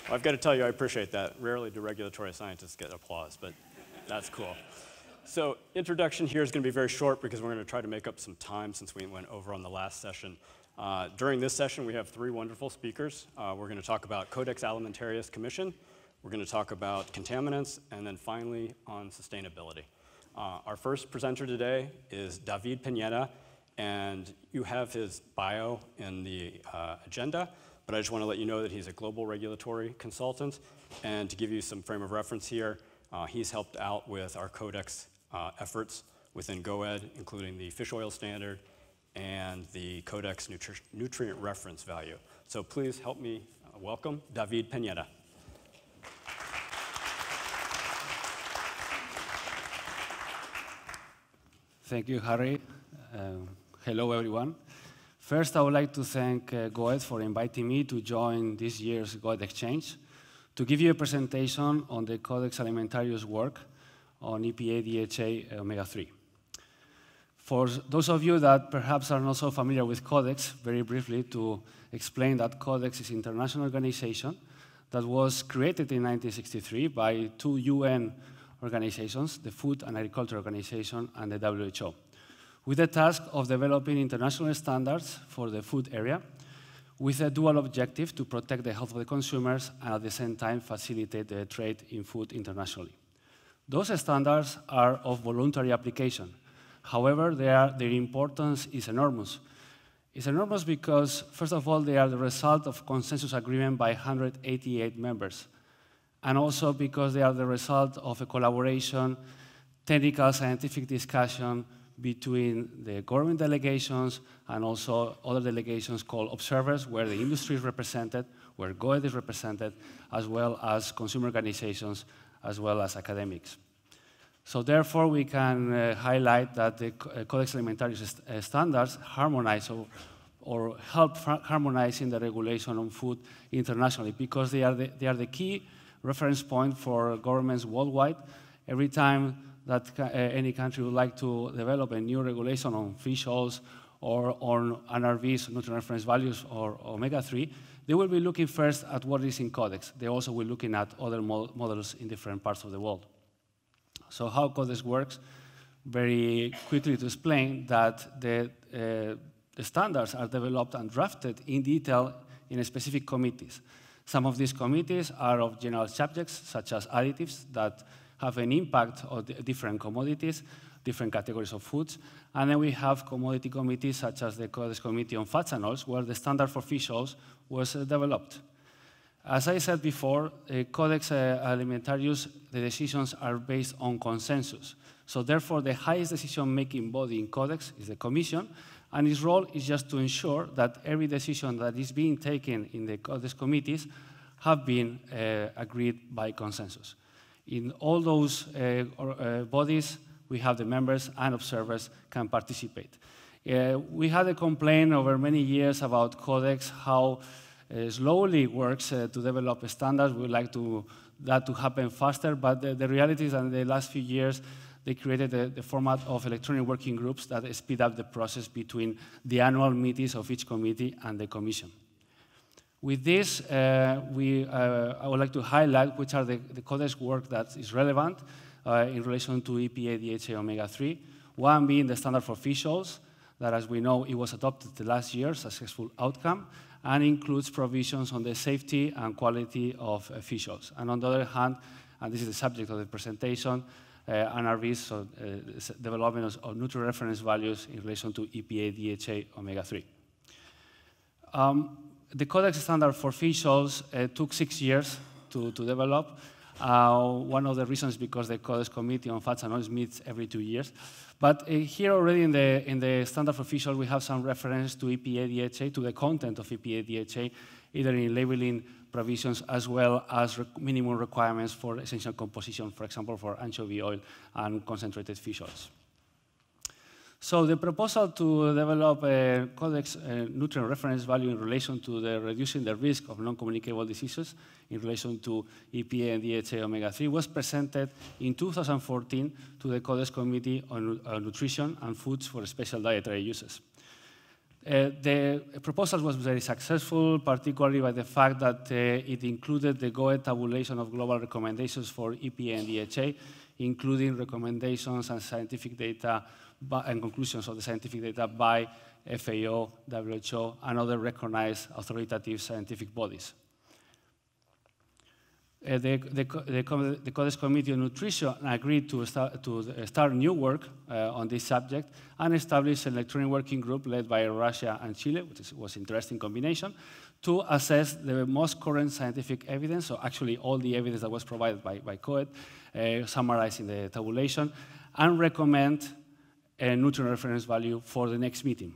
Well, I've got to tell you, I appreciate that. Rarely do regulatory scientists get applause, but that's cool. So introduction here is going to be very short because we're going to try to make up some time since we went over on the last session. During this session, we have three wonderful speakers. We're going to talk about Codex Alimentarius Commission. We're going to talk about contaminants, and then finally on sustainability. Our first presenter today is David Pineda, and you have his bio in the agenda, but I just want to let you know that he's a global regulatory consultant. And to give you some frame of reference here, he's helped out with our Codex efforts within GOED, including the fish oil standard and the Codex nutrient reference value. So please help me welcome David Pineda. Thank you, Harry. Hello, everyone. First, I would like to thank GOED for inviting me to join this year's GOED Exchange to give you a presentation on the Codex Alimentarius work on EPA DHA omega-3. For those of you that perhaps are not so familiar with Codex, very briefly to explain that Codex is an international organization that was created in 1963 by two UN organizations, the Food and Agriculture Organization and the WHO, with the task of developing international standards for the food area with a dual objective to protect the health of the consumers and at the same time facilitate the trade in food internationally. Those standards are of voluntary application. However, their importance is enormous. It's enormous because, first of all, they are the result of consensus agreement by 188 members, and also because they are the result of a collaboration, technical, scientific discussion between the government delegations and also other delegations called observers, where the industry is represented, where GOED is represented, as well as consumer organizations, as well as academics. So therefore, we can highlight that the Codex Alimentarius standards harmonize or help harmonizing the regulation on food internationally, because they are the key reference point for governments worldwide. Every time that any country would like to develop a new regulation on fish oils or on NRVs, nutrient reference values, or omega-3, they will be looking first at what is in Codex. They also will be looking at other models in different parts of the world. So how Codex works, very quickly to explain that the standards are developed and drafted in detail in specific committees. Some of these committees are of general subjects, such as additives, that have an impact on different commodities, different categories of foods. And then we have commodity committees, such as the Codex Committee on Fats and Oils, where the standard for fish oils was developed. As I said before, Codex Alimentarius, the decisions are based on consensus. So therefore, the highest decision-making body in Codex is the Commission, and its role is just to ensure that every decision that is being taken in the Codex committees have been agreed by consensus. In all those bodies, we have the members and observers can participate. We had a complaint over many years about Codex, how slowly it works to develop standards. We would like that to happen faster, but the reality is that in the last few years, they created the format of electronic working groups that speed up the process between the annual meetings of each committee and the Commission. With this, I would like to highlight which are the Codex work that is relevant in relation to EPA DHA omega-3. One being the standard for fish oils, that as we know, it was adopted last year, successful outcome, and includes provisions on the safety and quality of fish oils. And on the other hand, and this is the subject of the presentation, NRVs, so development of nutrient reference values in relation to EPA DHA omega-3. The Codex standard for fish oils took 6 years to develop. One of the reasons is because the Codex Committee on Fats and Oils meets every 2 years. But here already in the standard for fish oil, we have some reference to EPA DHA, to the content of EPA DHA, either in labeling provisions as well as minimum requirements for essential composition, for example, for anchovy oil and concentrated fish oils. So the proposal to develop a Codex nutrient reference value in relation to reducing the risk of non-communicable diseases in relation to EPA and DHA omega-3 was presented in 2014 to the Codex Committee on Nutrition and Foods for Special Dietary Uses. The proposal was very successful, particularly by the fact that it included the GOE tabulation of global recommendations for EPA and DHA, including recommendations and scientific data and conclusions of the scientific data by FAO, WHO, and other recognized authoritative scientific bodies. The Codex Committee on Nutrition agreed to start new work on this subject and established an electronic working group led by Russia and Chile, which was an interesting combination, to assess the most current scientific evidence, so actually all the evidence that was provided by COED, summarized in the tabulation, and recommend a nutrient reference value for the next meeting.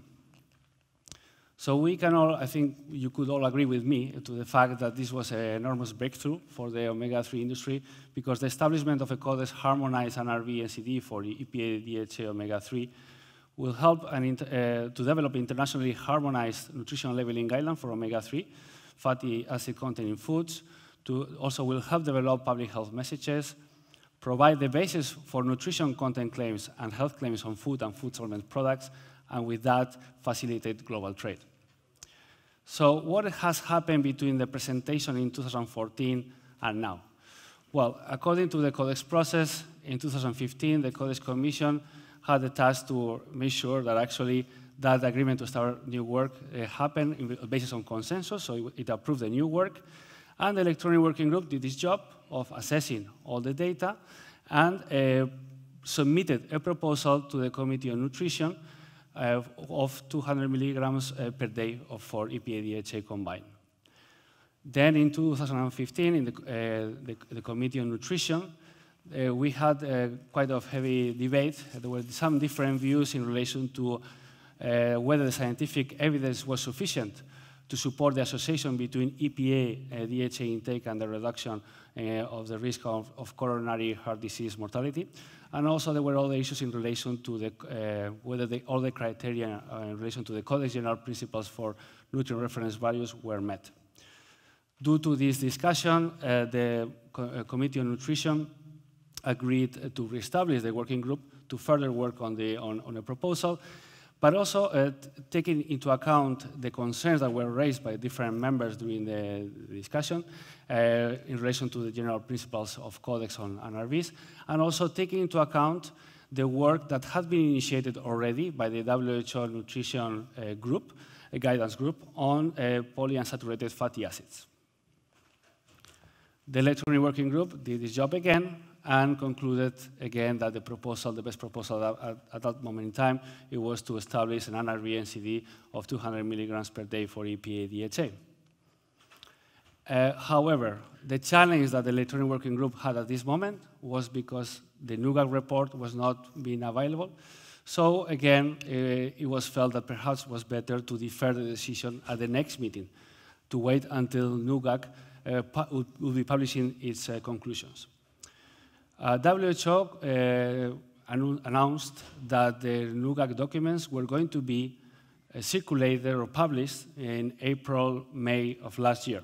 So we can all, I think you could all agree with me to the fact that this was an enormous breakthrough for the omega-3 industry, because the establishment of a codex harmonized NRV NCD for the EPA DHA omega-3 will help to develop internationally harmonized nutrition labeling guidelines for omega-3, fatty acid content in foods, also will help develop public health messages, provide the basis for nutrition content claims and health claims on food and food supplement products, and with that, facilitate global trade. So what has happened between the presentation in 2014 and now? Well, according to the Codex process, in 2015, the Codex Commission had the task to make sure that actually that agreement to start new work happened based on consensus, so it approved the new work. And the Electronic Working Group did its job of assessing all the data and submitted a proposal to the Committee on Nutrition of 200 milligrams per day for EPA DHA combined. Then in 2015, in the Committee on Nutrition, we had quite a heavy debate. There were some different views in relation to whether the scientific evidence was sufficient to support the association between EPA DHA intake and the reduction of the risk of coronary heart disease mortality. And also there were other issues in relation to whether all the criteria in relation to the Codex General Principles for nutrient reference values were met. Due to this discussion, the Committee on Nutrition agreed to reestablish the working group to further work on a proposal, but also taking into account the concerns that were raised by different members during the discussion in relation to the general principles of Codex on NRVs, and also taking into account the work that had been initiated already by the WHO Nutrition Group, a guidance group, on polyunsaturated fatty acids. The Electronic Working Group did its job again and concluded again that the best proposal at that moment in time, it was to establish an NRV NCD of 200 milligrams per day for EPA DHA. However, the challenge that the Electronic Working Group had at this moment was because the NUGAC report was not being available. So again, it was felt that perhaps it was better to defer the decision at the next meeting, to wait until NUGAC will be publishing its conclusions. WHO announced that the NUGAC documents were going to be circulated or published in April, May of last year.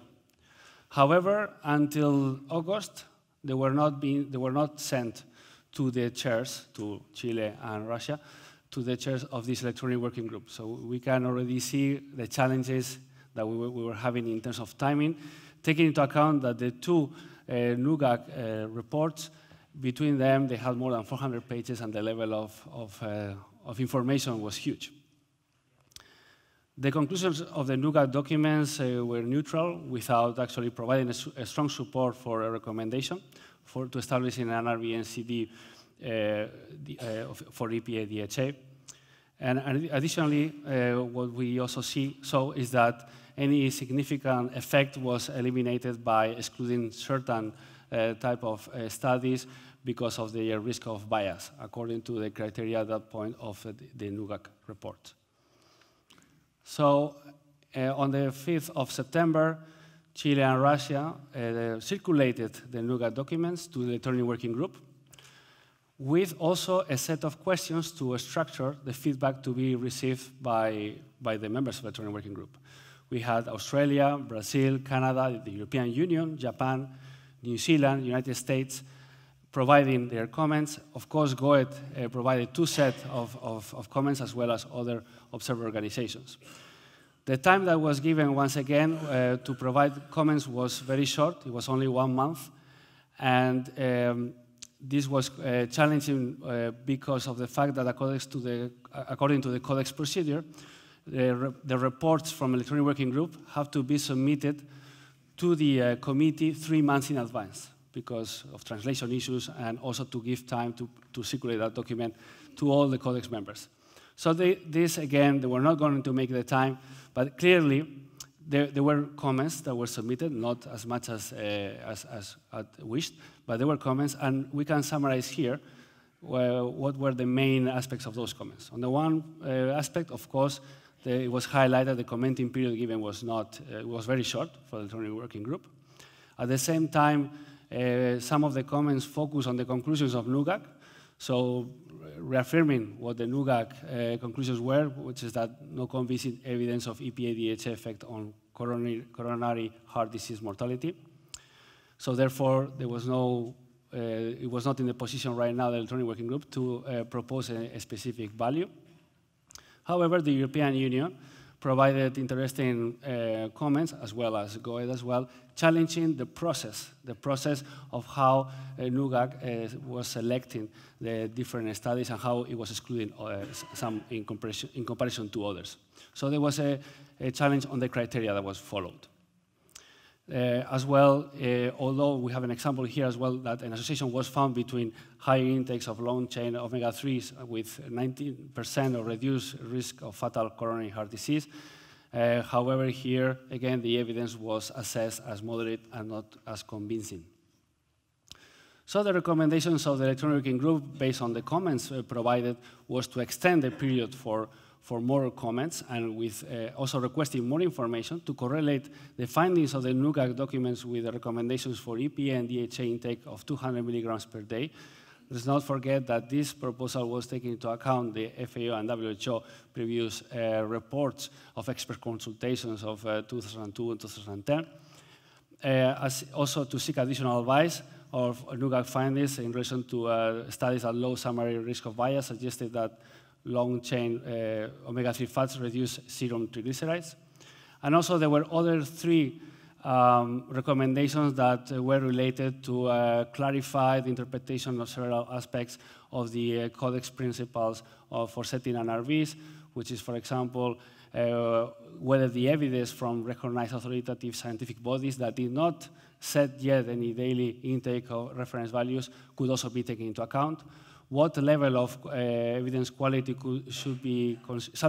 However, until August, they were not sent to the chairs, to Chile and Russia, to the chairs of this Electronic Working Group. So we can already see the challenges that we were having in terms of timing, taking into account that the two NUGAC reports, between them, they had more than 400 pages, and the level of information was huge. The conclusions of the NUGAC documents were neutral, without actually providing a strong support for a recommendation to establishing an NRV NCD for EPA DHA. And additionally, what we also saw is that any significant effect was eliminated by excluding certain type of studies because of the risk of bias, according to the criteria at that point of the NUGAC report. So on the 5th of September, Chile and Russia circulated the NUGAC documents to the Electronic Working Group, with also a set of questions to structure the feedback to be received by the members of the Electronic Working Group. We had Australia, Brazil, Canada, the European Union, Japan, New Zealand, United States, providing their comments. Of course, GOET provided 2 sets of comments as well as other observer organizations. The time that was given, once again, to provide comments was very short. It was only 1 month. And this was challenging because of the fact that according to the Codex procedure, the reports from electronic working group have to be submitted to the committee 3 months in advance because of translation issues and also to give time to circulate that document to all the Codex members. So this, again, they were not going to make the time, but clearly there were comments that were submitted, not as much as wished, but there were comments, and we can summarize here what were the main aspects of those comments. On the one aspect, of course, it was highlighted the commenting period given was very short for the electronic working group. At the same time, some of the comments focus on the conclusions of NUGAC, so reaffirming what the NUGAC conclusions were, which is that no convincing evidence of EPA-DHA effect on coronary heart disease mortality. So therefore, there was no, it was not in the position right now, the electronic working group, to propose a specific value. However, the European Union provided interesting comments, as well as GOET as well, challenging the process of how NUGAC was selecting the different studies and how it was excluding some in comparison to others. So there was a challenge on the criteria that was followed. As well, although we have an example here as well that an association was found between higher intakes of long-chain omega-3s with 19% of reduced risk of fatal coronary heart disease. However, here, again, the evidence was assessed as moderate and not as convincing. So the recommendations of the electronic working group, based on the comments provided, was to extend the period for more comments, and with also requesting more information to correlate the findings of the NUGAC documents with the recommendations for EPA and DHA intake of 200 milligrams per day. Let's not forget that this proposal was taking into account the FAO and WHO previous reports of expert consultations of 2002 and 2010, as also to seek additional advice of NUGAC findings in relation to studies at low summary risk of bias suggested that long-chain omega-3 fats reduce serum triglycerides. And also there were other 3 recommendations that were related to clarify the interpretation of several aspects of the Codex principles for setting NRVs, which is, for example, whether the evidence from recognized authoritative scientific bodies that did not set yet any daily intake of reference values could also be taken into account. What level of evidence quality shall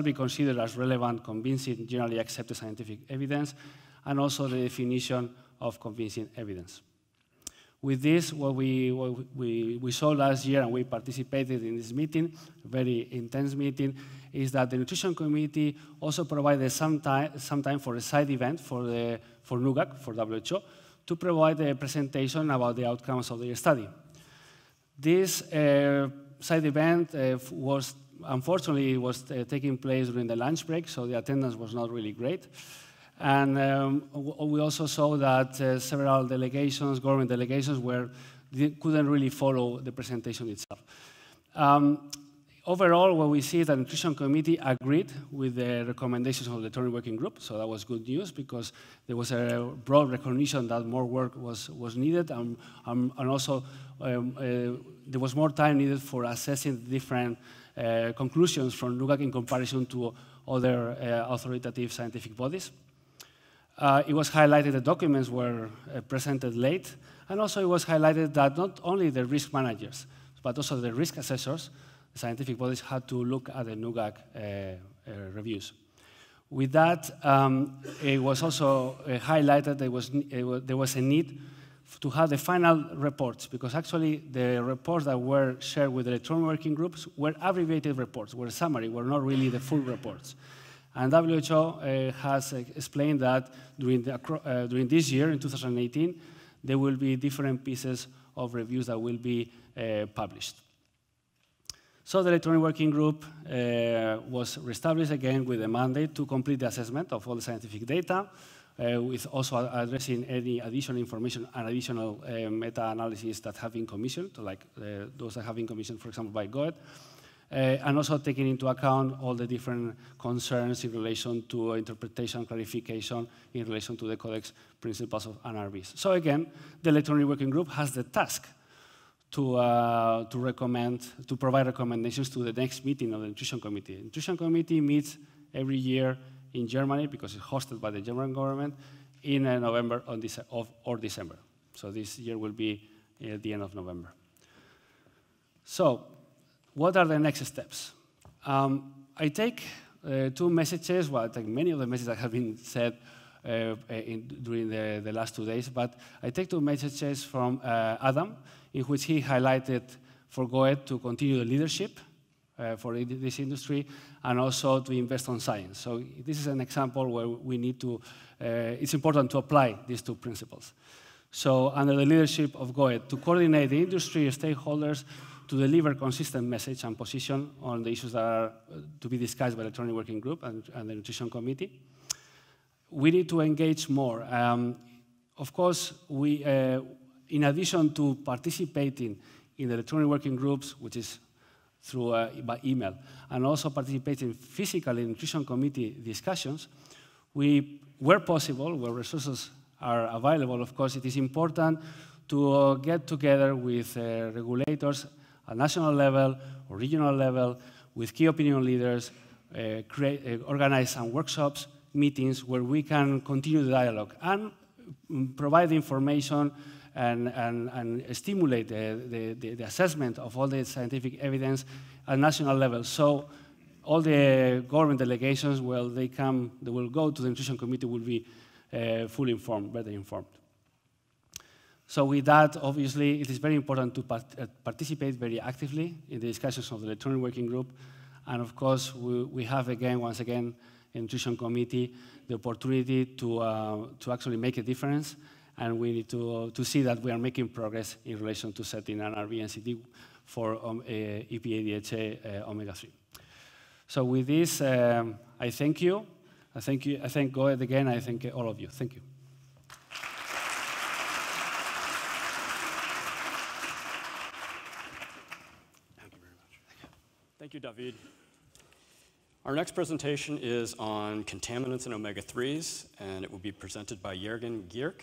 be considered as relevant, convincing, generally accepted scientific evidence, and also the definition of convincing evidence. With this, what we saw last year, and we participated in this meeting, a very intense meeting, is that the Nutrition Committee also provided some time for a side event for NUGAC, for WHO, to provide a presentation about the outcomes of their study. This side event was, unfortunately, taking place during the lunch break, so the attendance was not really great. And we also saw that several delegations, government delegations, couldn't really follow the presentation itself. Overall, what we see is that the Nutrition Committee agreed with the recommendations of the electronic working group, so that was good news because there was a broad recognition that more work was needed, and also there was more time needed for assessing the different conclusions from NUGAC in comparison to other authoritative scientific bodies. It was highlighted the documents were presented late, and also it was highlighted that not only the risk managers, but also the risk assessors, the scientific bodies, had to look at the NUGAC reviews. With that, it was also highlighted there was a need to have the final reports, because actually the reports that were shared with the electronic working groups were abbreviated reports, were summary, were not really the full reports. And WHO has explained that during this year, in 2018, there will be different pieces of reviews that will be published. So the electronic working group was reestablished again with a mandate to complete the assessment of all the scientific data, with also addressing any additional information and additional meta-analysis that have been commissioned, like those that have been commissioned, for example, by GOED. And also taking into account all the different concerns in relation to interpretation, clarification, in relation to the Codex principles of NRBs. So again, the electronic working group has the task to provide recommendations to the next meeting of the Nutrition Committee. The Nutrition Committee meets every year in Germany, because it's hosted by the German government, in November or December. So this year will be at the end of November. So what are the next steps? I take two messages, well, I take many of the messages that have been said during the last 2 days, but I take two messages from Adam, in which he highlighted for GOED to continue the leadership for this industry, and also to invest on science. So this is an example where we need to, it's important to apply these two principles. So under the leadership of GOED, to coordinate the industry stakeholders to deliver consistent message and position on the issues that are to be discussed by the Electronic Working Group and the Nutrition Committee. We need to engage more. Of course, in addition to participating in the Electronic Working Groups, which is through by email, and also participating physically in Nutrition Committee discussions, where possible, where resources are available, of course, it is important to get together with regulators at national level or regional level, with key opinion leaders, organize some workshops, meetings where we can continue the dialogue and provide information and stimulate the assessment of all the scientific evidence at national level. So all the government delegations, well, they will go to the Nutrition Committee, will be fully informed, better informed. So with that, obviously, it is very important to participate very actively in the discussions of the Electronic Working Group. And of course, we have once again, in Nutrition Committee, the opportunity to actually make a difference. And we need to see that we are making progress in relation to setting an NRB-NCT for EPA-DHA omega-3. So with this, I thank you. I thank GOED again. I thank all of you. Thank you. Thank you very much. Thank you, David. Our next presentation is on contaminants and omega-3s, and it will be presented by Jürgen Gierk.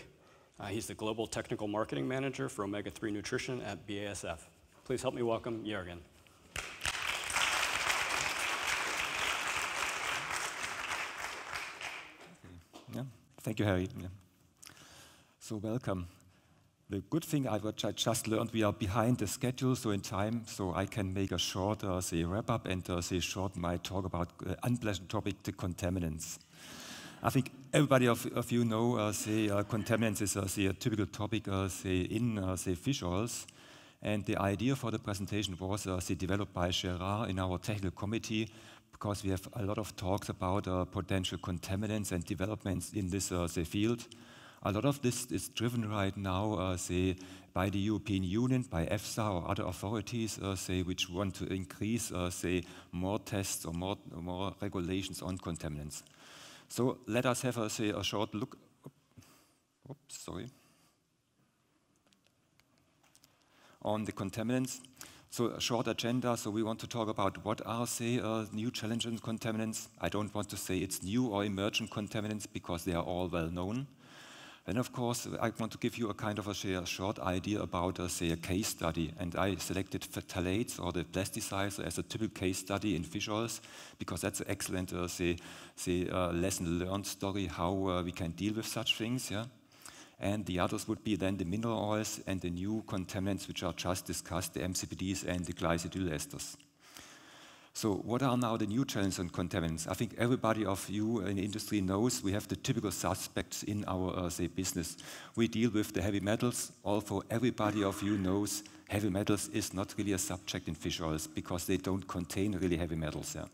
He's the Global Technical Marketing Manager for omega-3 nutrition at BASF. Please help me welcome Jürgen. Yeah. Thank you, Harry. Yeah. So welcome. The good thing I just learned, we are behind the schedule, so in time, so I can make a short wrap-up and short my talk about unpleasant topic, the contaminants. I think everybody of you know, contaminants is a typical topic, in fish oils. And the idea for the presentation was developed by Gerard in our technical committee, because we have a lot of talks about potential contaminants and developments in this field. A lot of this is driven right now, by the European Union, by EFSA or other authorities, which want to increase, more tests or more regulations on contaminants. So let us have a short look. Oops, sorry. On the contaminants. So a short agenda. So we want to talk about what are, new challenges in contaminants. I don't want to say it's new or emerging contaminants because they are all well known. And of course, I want to give you a kind of a short idea about, a case study. And I selected phthalates or the plasticides as a typical case study in fish oils, because that's an excellent, lesson learned story how we can deal with such things. Yeah. And the others would be then the mineral oils and the new contaminants, which are just discussed, the MCPDs and the glycidyl esters. So what are now the new challenges on contaminants? I think everybody of you in the industry knows we have the typical suspects in our business. We deal with the heavy metals. Although everybody of you knows heavy metals is not really a subject in fish oils because they don't contain really heavy metals. Yeah.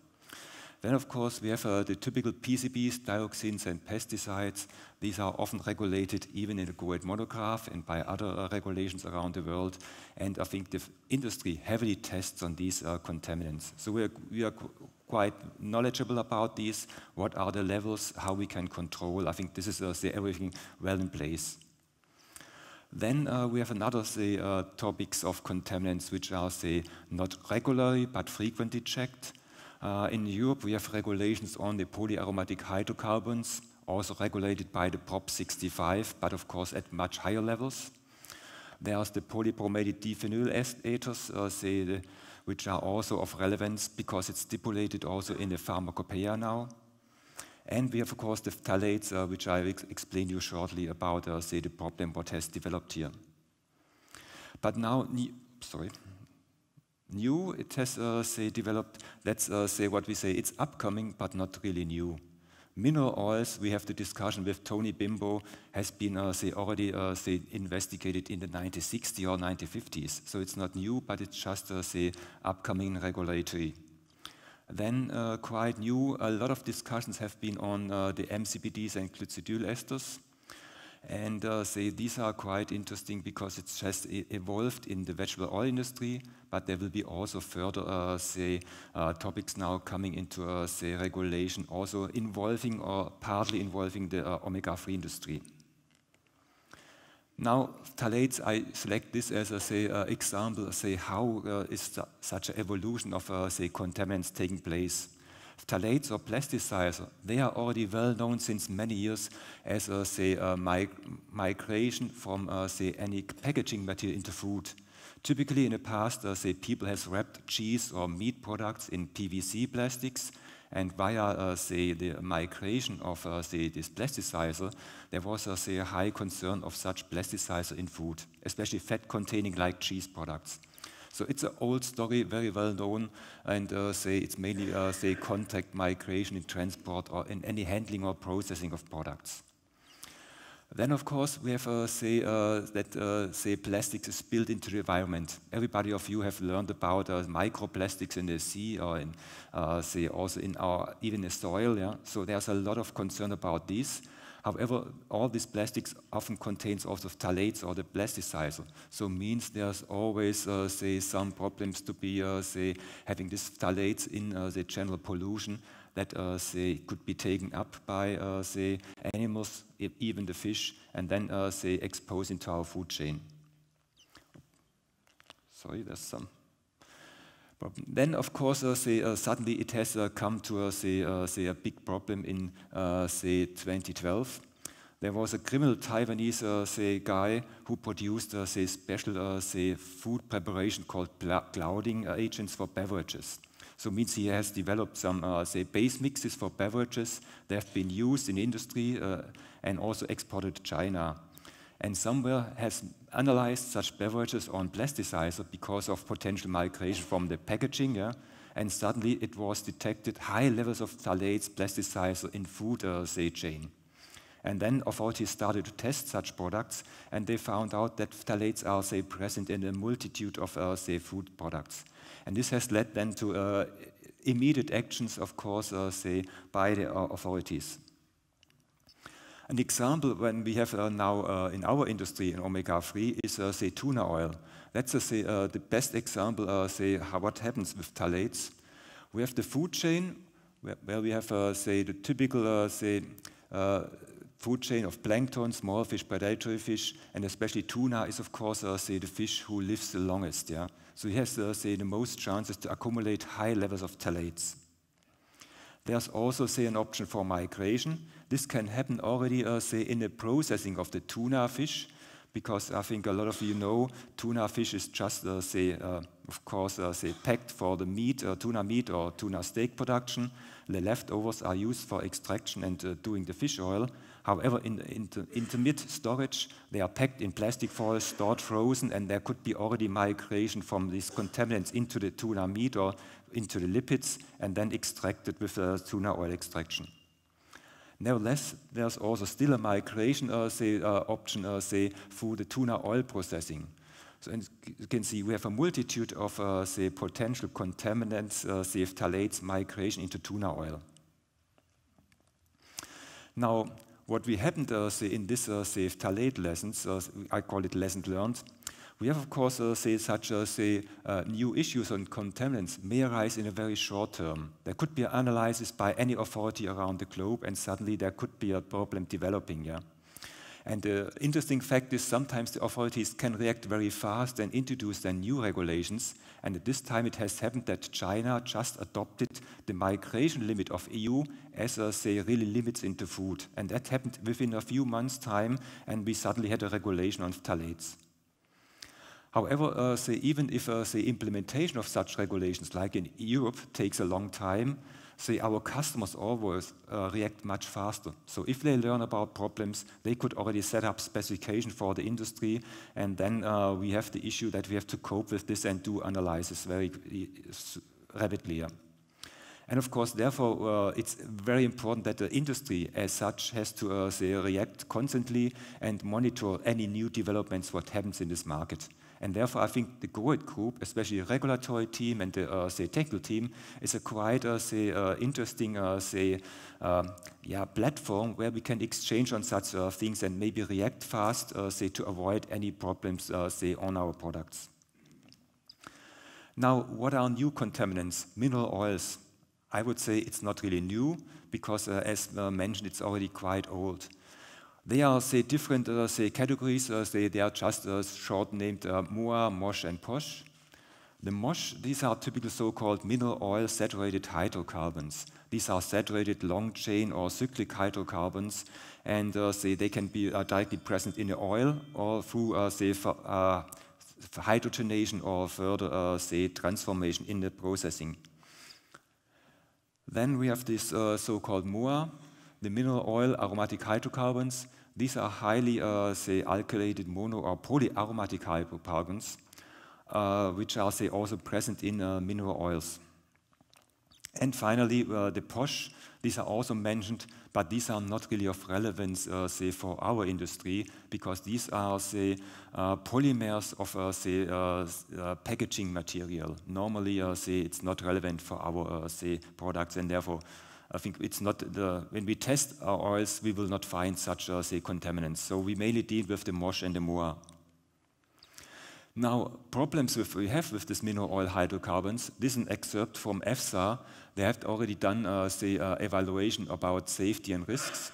Then, of course, we have the typical PCBs, dioxins, and pesticides. These are often regulated even in the GOED monograph and by other regulations around the world. And I think the industry heavily tests on these contaminants. So we are quite knowledgeable about these. What are the levels, how we can control. I think this is everything well in place. Then we have another topics of contaminants which are not regularly but frequently checked. In Europe we have regulations on the polyaromatic hydrocarbons, also regulated by the Prop 65, but of course at much higher levels. There's the polybromated diphenyl esters, which are also of relevance because it's stipulated also in the pharmacopoeia now. And we have, of course, the phthalates, which I will explain you shortly about, the problem what has developed here. But now, new, it has, developed, let's say what we say, it's upcoming, but not really new. Mineral oils, we have the discussion with Tony Bimbo, has been already investigated in the 1960s or 1950s. So it's not new, but it's just upcoming regulatory. Then quite new, a lot of discussions have been on the MCBDs and glycidyl esters. And these are quite interesting because it's just evolved in the vegetable oil industry, but there will be also further topics now coming into regulation, also involving or partly involving the omega-3 industry. Now, phthalates, I select this as a example, how is such an evolution of contaminants taking place. Phthalates or plasticides, they are already well known since many years as migration from any packaging material into food. Typically in the past, people have wrapped cheese or meat products in PVC plastics, and via the migration of this plasticizer, there was a high concern of such plasticizer in food, especially fat-containing like cheese products. So it's an old story, very well known, and it's mainly contact migration in transport or in any handling or processing of products. Then, of course, we have that plastics is spilled into the environment. Everybody of you have learned about microplastics in the sea or in, also in our even the soil. Yeah? So there's a lot of concern about these. However, all these plastics often contains also phthalates or the plasticizer. So means there's always some problems to be having these phthalates in the general pollution that could be taken up by animals, even the fish, and then exposed into our food chain. Sorry, there's some problem. Then, of course, suddenly it has come to a big problem in 2012. There was a criminal Taiwanese guy who produced special food preparation called clouding agents for beverages. So it means he has developed some base mixes for beverages. They have been used in industry and also exported to China. And somewhere has analyzed such beverages on plasticizer because of potential migration from the packaging, yeah? And suddenly it was detected high levels of phthalates, plasticizer in food chain. And then authorities started to test such products, and they found out that phthalates are present in a multitude of food products. And this has led then to immediate actions, of course, by the authorities. An example when we have now in our industry in omega-3 is tuna oil. That's the best example what happens with phthalates. We have the food chain where we have the typical food chain of plankton, small fish, predatory fish, and especially tuna is of course the fish who lives the longest. Yeah, so he has the most chances to accumulate high levels of phthalates. There's also an option for migration. This can happen already in the processing of the tuna fish, because I think a lot of you know tuna fish is just of course packed for the meat, tuna meat or tuna steak production. The leftovers are used for extraction and doing the fish oil. However, in intermediate storage, they are packed in plastic foil, stored frozen, and there could be already migration from these contaminants into the tuna meat or into the lipids, and then extracted with tuna oil extraction. Nevertheless, there's also still a migration option through the tuna oil processing. So you can see we have a multitude of potential contaminants, phthalates migration into tuna oil. Now, what we happened in this phthalate lessons, I call it lesson learned, We have, of course, say such new issues on contaminants may arise in a very short term. There could be an analysis by any authority around the globe, and suddenly there could be a problem developing. Yeah. And the interesting fact is sometimes the authorities can react very fast and introduce then new regulations. And at this time it has happened that China just adopted the migration limit of EU as say really limits into food. And that happened within a few months' time, and we suddenly had a regulation on phthalates. However, say even if say implementation of such regulations, like in Europe, takes a long time, say our customers always react much faster. So if they learn about problems, they could already set up specifications for the industry, and then we have the issue that we have to cope with this and do analysis very rapidly. Yeah. And of course, therefore, it's very important that the industry as such has to say, react constantly and monitor any new developments, what happens in this market. And therefore, I think the GOET group, especially the regulatory team and the say technical team, is a quite say interesting platform where we can exchange on such things and maybe react fast, say to avoid any problems, say on our products. Now, what are new contaminants? Mineral oils. I would say it's not really new because, as mentioned, it's already quite old. They are, say, different, say, categories. They are just short named MOA, MOSH, and POSH. The MOSH, these are typical so-called mineral oil saturated hydrocarbons. These are saturated long chain or cyclic hydrocarbons, and say they can be directly present in the oil or through, say, hydrogenation or further, say, transformation in the processing. Then we have this so-called MOA, the mineral oil aromatic hydrocarbons. These are highly, say, alkylated mono or polyaromatic hydrocarbons, which are, say, also present in mineral oils. And finally, the POSH. These are also mentioned, but these are not really of relevance, say, for our industry, because these are, say, polymers of, say, packaging material. Normally, say, it's not relevant for our, say, products, and therefore, I think it's not when we test our oils, we will not find such, say, contaminants. So we mainly deal with the MOSH and the MOA. Now, problems we have with this mineral oil hydrocarbons, this is an excerpt from EFSA. They have already done, say, evaluation about safety and risks.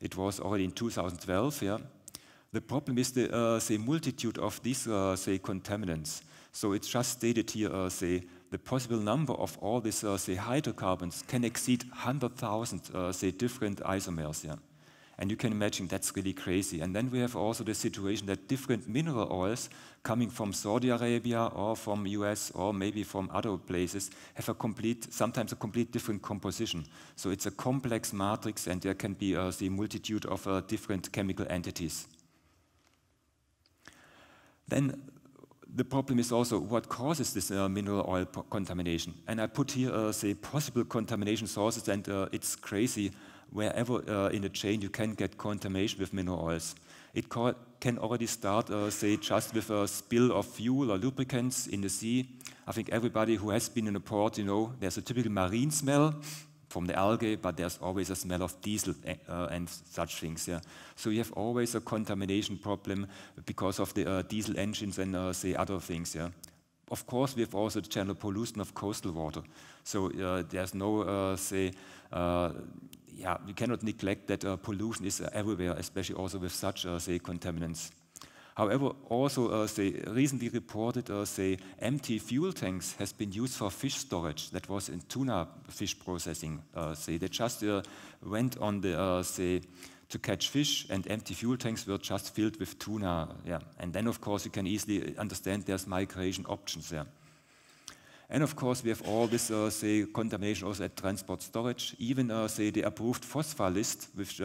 It was already in 2012, yeah. The problem is the, say, multitude of these, say, contaminants. So it's just stated here, say, the possible number of all these, say, hydrocarbons can exceed 100,000, say, different isomers, yeah. And you can imagine that's really crazy. And then we have also the situation that different mineral oils coming from Saudi Arabia or from US or maybe from other places have sometimes a complete different composition. So it's a complex matrix, and there can be the multitude of different chemical entities. Then the problem is also what causes this mineral oil contamination. And I put here, say, possible contamination sources, and it's crazy. Wherever in the chain you can get contamination with mineral oils. It can already start, say, just with a spill of fuel or lubricants in the sea. I think everybody who has been in a port, you know, there's a typical marine smell from the algae, but there's always a smell of diesel and such things. Yeah. So you have always a contamination problem because of the diesel engines and, say, other things. Yeah. Of course, we have also the general pollution of coastal water. So there's no, say, you cannot neglect that pollution is everywhere, especially also with such, say, contaminants. However, also, say, recently reported, say, empty fuel tanks has been used for fish storage. That was in tuna fish processing. Say, they just went on the, say, to catch fish, and empty fuel tanks were just filled with tuna. Yeah. And then, of course, you can easily understand there's migration options there. And of course, we have all this, say, contamination also at transport storage. Even, say, the approved phosphor list, which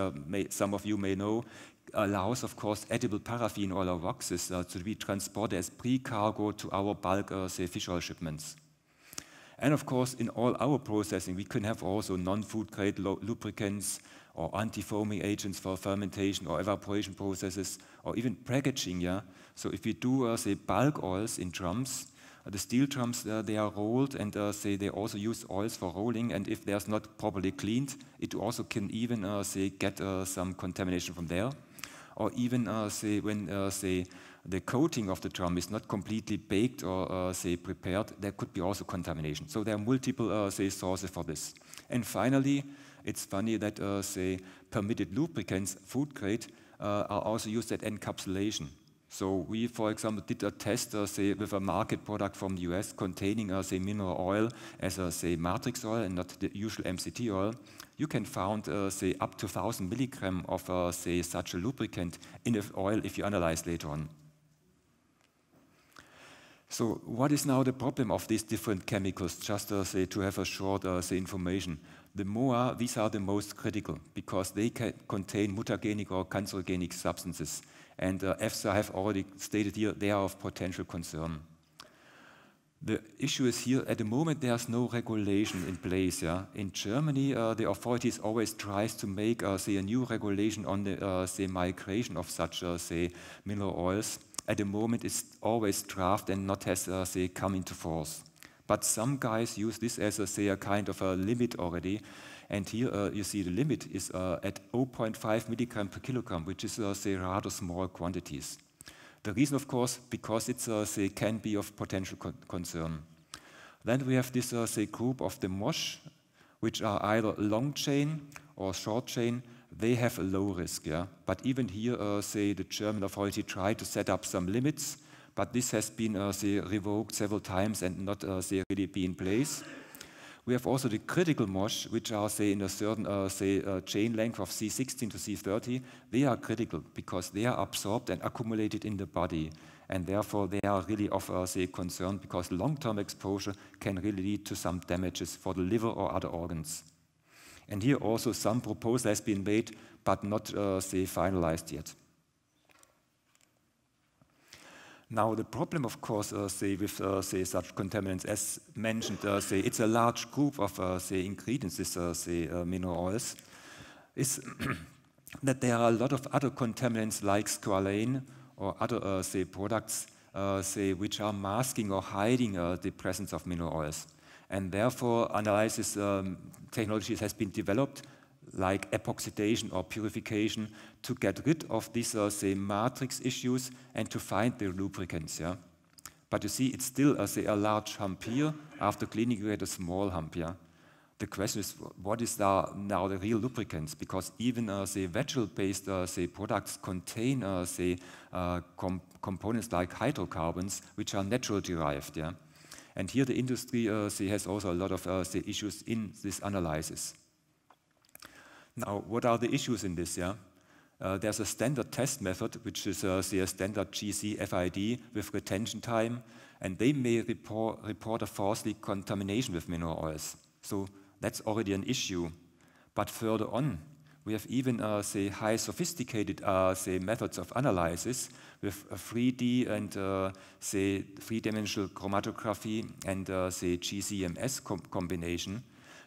some of you may know, allows, of course, edible paraffin oil or waxes to be transported as pre-cargo to our bulk, say, fish oil shipments. And of course, in all our processing, we can have also non-food grade lubricants or anti-foaming agents for fermentation or evaporation processes, or even packaging. Yeah. So if we do, say, bulk oils in drums, the steel drums, they are rolled, and say they also use oils for rolling, and if there's not properly cleaned, it also can even say get some contamination from there. Or even say when say the coating of the drum is not completely baked or say prepared, there could be also contamination. So there are multiple say sources for this. And finally, it's funny that say permitted lubricants, food grade, are also used at encapsulation. So we, for example, did a test, say, with a market product from the US containing, say, mineral oil as a, say, matrix oil and not the usual MCT oil. You can find, say, up to 1,000 milligrams of, say, such a lubricant in the oil if you analyze later on. So what is now the problem of these different chemicals? Just, say, to have a short, say, information. The MOA, these are the most critical because they contain mutagenic or cancerogenic substances. And EFSA have already stated here they are of potential concern. The issue is here, at the moment there's no regulation in place. Yeah? In Germany, the authorities always tries to make, say, a new regulation on the, say, migration of such, say, mineral oils. At the moment it's always draft and not has, say, come into force. But some guys use this as, say, a kind of a limit already. And here you see the limit is at 0.5 milligram per kilogram, which is, say, rather small quantities. The reason, of course, because it's, say, can be of potential concern. Then we have this, say, group of the MOSH, which are either long chain or short chain. They have a low risk, yeah. But even here, say, the German authority tried to set up some limits, but this has been, say, revoked several times and not, say, really be in place. We have also the critical MOSH, which are, say, in a certain, say, chain length of C16 to C30. They are critical because they are absorbed and accumulated in the body. And therefore, they are really of, say, concern because long-term exposure can really lead to some damages for the liver or other organs. And here also some proposal has been made, but not, say, finalized yet. Now, the problem, of course, say, with, say, such contaminants, as mentioned, say, it's a large group of, say, ingredients, this, say, mineral oils, is that there are a lot of other contaminants like squalane or other, say, products, say, which are masking or hiding the presence of mineral oils. And therefore, analysis technologies has been developed, like epoxidation or purification, to get rid of these, say, matrix issues and to find the lubricants. Yeah? But you see, it's still, say, a large hump here. After cleaning, you get a small hump. Yeah? The question is, what is now the real lubricants? Because even, say, vegetable-based, say, products contain, say, components like hydrocarbons, which are natural derived. Yeah? And here the industry, say, has also a lot of, say, issues in this analysis. Now, what are the issues in this? Yeah? There's a standard test method, which is, say, a standard GC-FID with retention time, and they may report a falsely contamination with mineral oils. So that's already an issue. But further on, we have even, say, high sophisticated, say, methods of analysis with a 3D and, say, three-dimensional chromatography and, say, GCMS combination.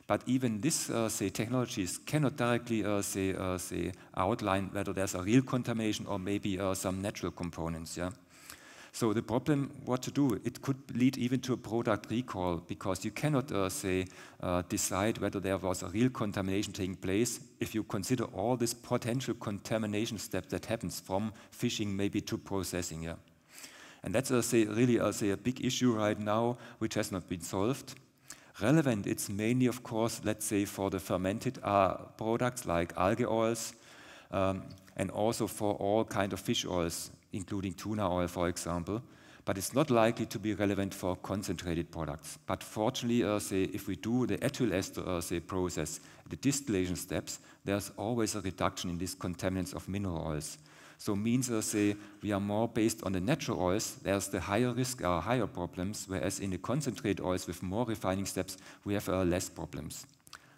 But even this, say, technologies cannot directly, say, outline whether there's a real contamination or maybe some natural components. Yeah. So the problem, what to do? It could lead even to a product recall because you cannot, say, decide whether there was a real contamination taking place if you consider all this potential contamination steps that happens from fishing maybe to processing. Yeah. And that's, say, really, say, a big issue right now, which has not been solved. Relevant, it's mainly, of course, let's say, for the fermented products like algae oils, and also for all kinds of fish oils, including tuna oil, for example. But it's not likely to be relevant for concentrated products. But fortunately, say, if we do the ethyl ester, say, process, the distillation steps, there's always a reduction in these contaminants of mineral oils. So means, say, we are more based on the natural oils, there's the higher risk, higher problems, whereas in the concentrate oils with more refining steps, we have less problems.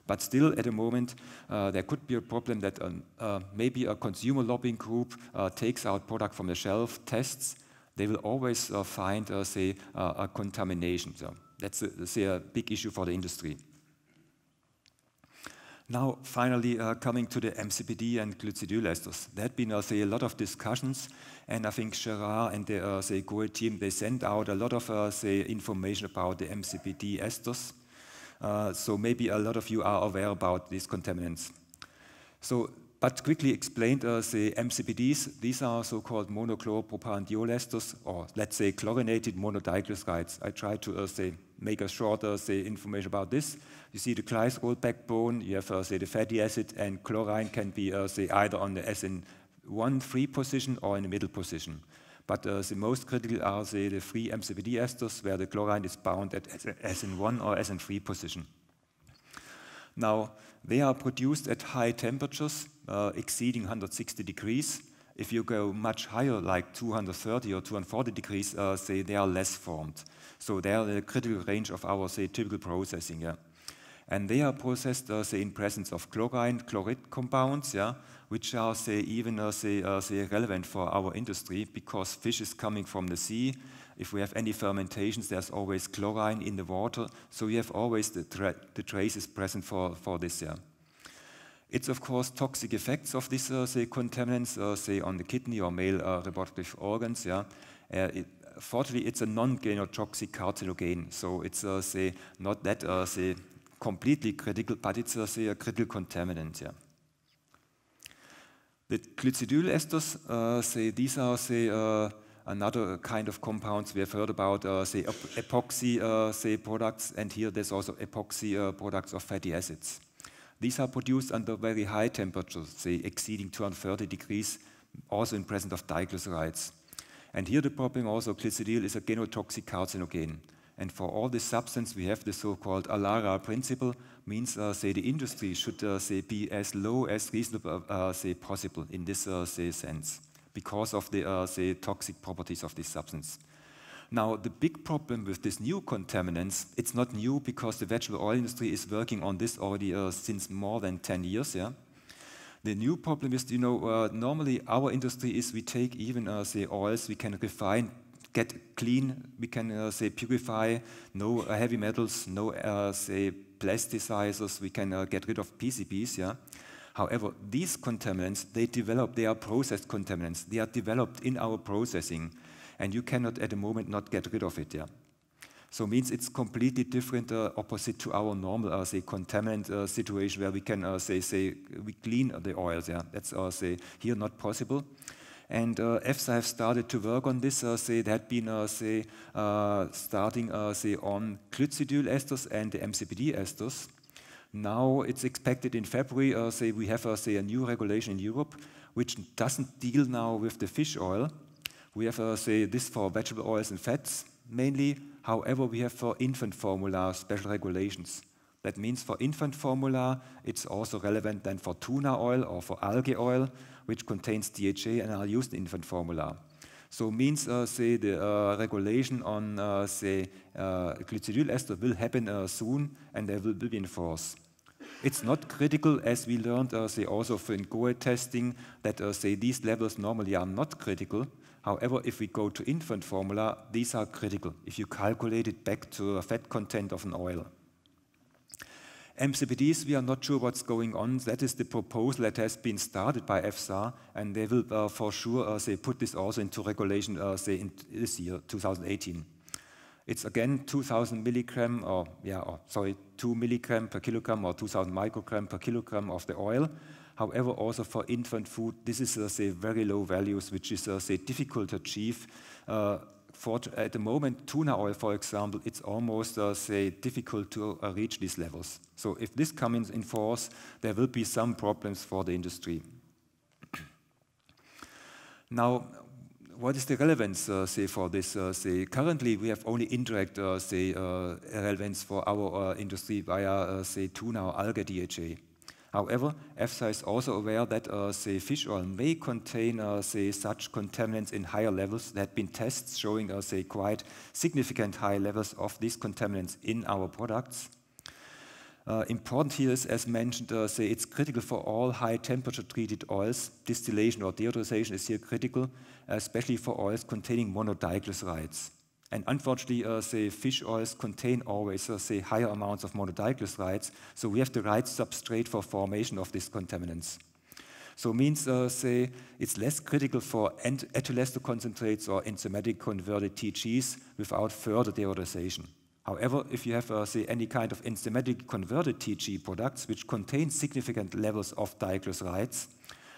But still, at the moment, there could be a problem that maybe a consumer lobbying group takes out product from the shelf, tests, they will always find, say, a contamination. So that's, say, a big issue for the industry. Now, finally, coming to the MCPD and glucidyl esters. There had been, say, a lot of discussions, and I think Gerard and the, say, GOE team, they sent out a lot of, say, information about the MCPD esters. So maybe a lot of you are aware about these contaminants. So but quickly explained, the MCPDs, these are so-called monochloropropanediol esters, or let's say chlorinated monodichlorides. I try to make a short information about this. You see the glycerol backbone, you have the fatty acid, and chlorine can be either on the SN1 free position or in the middle position. But the most critical are the free MCPD esters, where the chlorine is bound at SN1 or SN3 position. Now, they are produced at high temperatures, exceeding 160 degrees. If you go much higher, like 230 or 240 degrees, they are less formed. So they are the critical range of our, typical processing. Yeah? And they are processed, in presence of chlorine, chloride compounds, yeah, which are, even relevant for our industry, because fish is coming from the sea. If we have any fermentations, there's always chlorine in the water, so we have always the traces present for this. Yeah. It's of course toxic effects of these contaminants, on the kidney or male reproductive organs. Yeah. Fortunately, it's a non-genotoxic carcinogen, so it's not that completely critical, but it's a critical contaminant. Yeah. The glycidyl esters, these are another kind of compounds we have heard about, epoxy products, and here there's also epoxy products of fatty acids. These are produced under very high temperatures, exceeding 230 degrees, also in presence of diglycerides. And here the problem also, glycidyl is a genotoxic carcinogen. And for all this substance, we have the so-called ALARA principle, means the industry should be as low as reasonable possible in this sense, because of the toxic properties of this substance. Now, the big problem with these new contaminants, it's not new because the vegetable oil industry is working on this already since more than 10 years. Yeah? The new problem is, normally our industry is we take even oils, we can refine, get clean, we can purify, no heavy metals, no plasticizers, we can get rid of PCBs. Yeah? However, these contaminants, they are processed contaminants. They are developed in our processing, and you cannot at the moment not get rid of it. Yeah? So it means it's completely different, opposite to our normal contaminant situation where we can we clean the oils. Yeah? That's here not possible. And EFSA have started to work on this. They had been starting on glycidyl esters and the MCPD esters. Now it's expected in February, we have a new regulation in Europe, which doesn't deal now with the fish oil. We have this for vegetable oils and fats mainly. However, we have for infant formula special regulations. That means for infant formula, it's also relevant then for tuna oil or for algae oil, which contains DHA and are used in infant formula. So it means the regulation on glycidyl ester will happen soon, and they will be enforced. It's not critical, as we learned also in GOE testing, that these levels normally are not critical. However, if we go to infant formula, these are critical, if you calculate it back to a fat content of an oil. MCPDs, we are not sure what's going on. That is the proposal that has been started by EFSA, and they will for sure put this also into regulation in this year, 2018. It's again 2,000 milligram, 2 milligram per kilogram or 2,000 microgram per kilogram of the oil. However, also for infant food, this is very low values, which is difficult to achieve. At the moment, tuna oil, for example, it's almost difficult to reach these levels. So if this comes in force, there will be some problems for the industry. Now, what is the relevance for this? Currently, we have only indirect relevance for our industry via tuna or algae DHA. However, EFSA is also aware that fish oil may contain such contaminants in higher levels. There have been tests showing quite significant high levels of these contaminants in our products. Important here is, as mentioned, it's critical for all high temperature treated oils. Distillation or deodorization is here critical, especially for oils containing monodiglycerides. And unfortunately, fish oils contain always higher amounts of monodiglycerides, so we have the right substrate for formation of these contaminants. So it means it's less critical for ethyl ester concentrates or enzymatic converted TGs without further deodorization. However, if you have, say, any kind of enzymatically converted TG products which contain significant levels of diglycerides,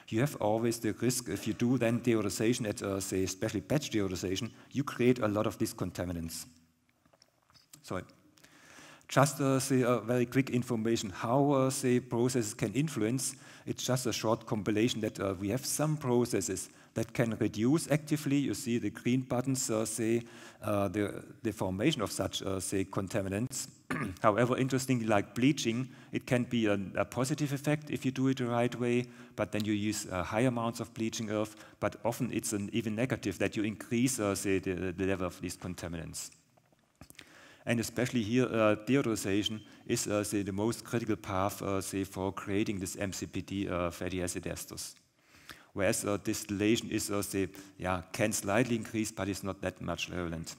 you have always the risk, if you do then deodorization at, say, especially batch deodorization, you create a lot of these contaminants. Sorry. Just, say, a very quick information how, say, processes can influence. It's just a short compilation that we have some processes that can reduce actively. You see the green buttons say the formation of such, say, contaminants. However, interestingly, like bleaching, it can be a positive effect if you do it the right way, but then you use high amounts of bleaching earth, but often it's an even negative that you increase, say, the level of these contaminants. And especially here, deodorization is, say, the most critical path, say, for creating this MCPD fatty acid esters. Whereas distillation is, say, can slightly increase, but it's not that much relevant.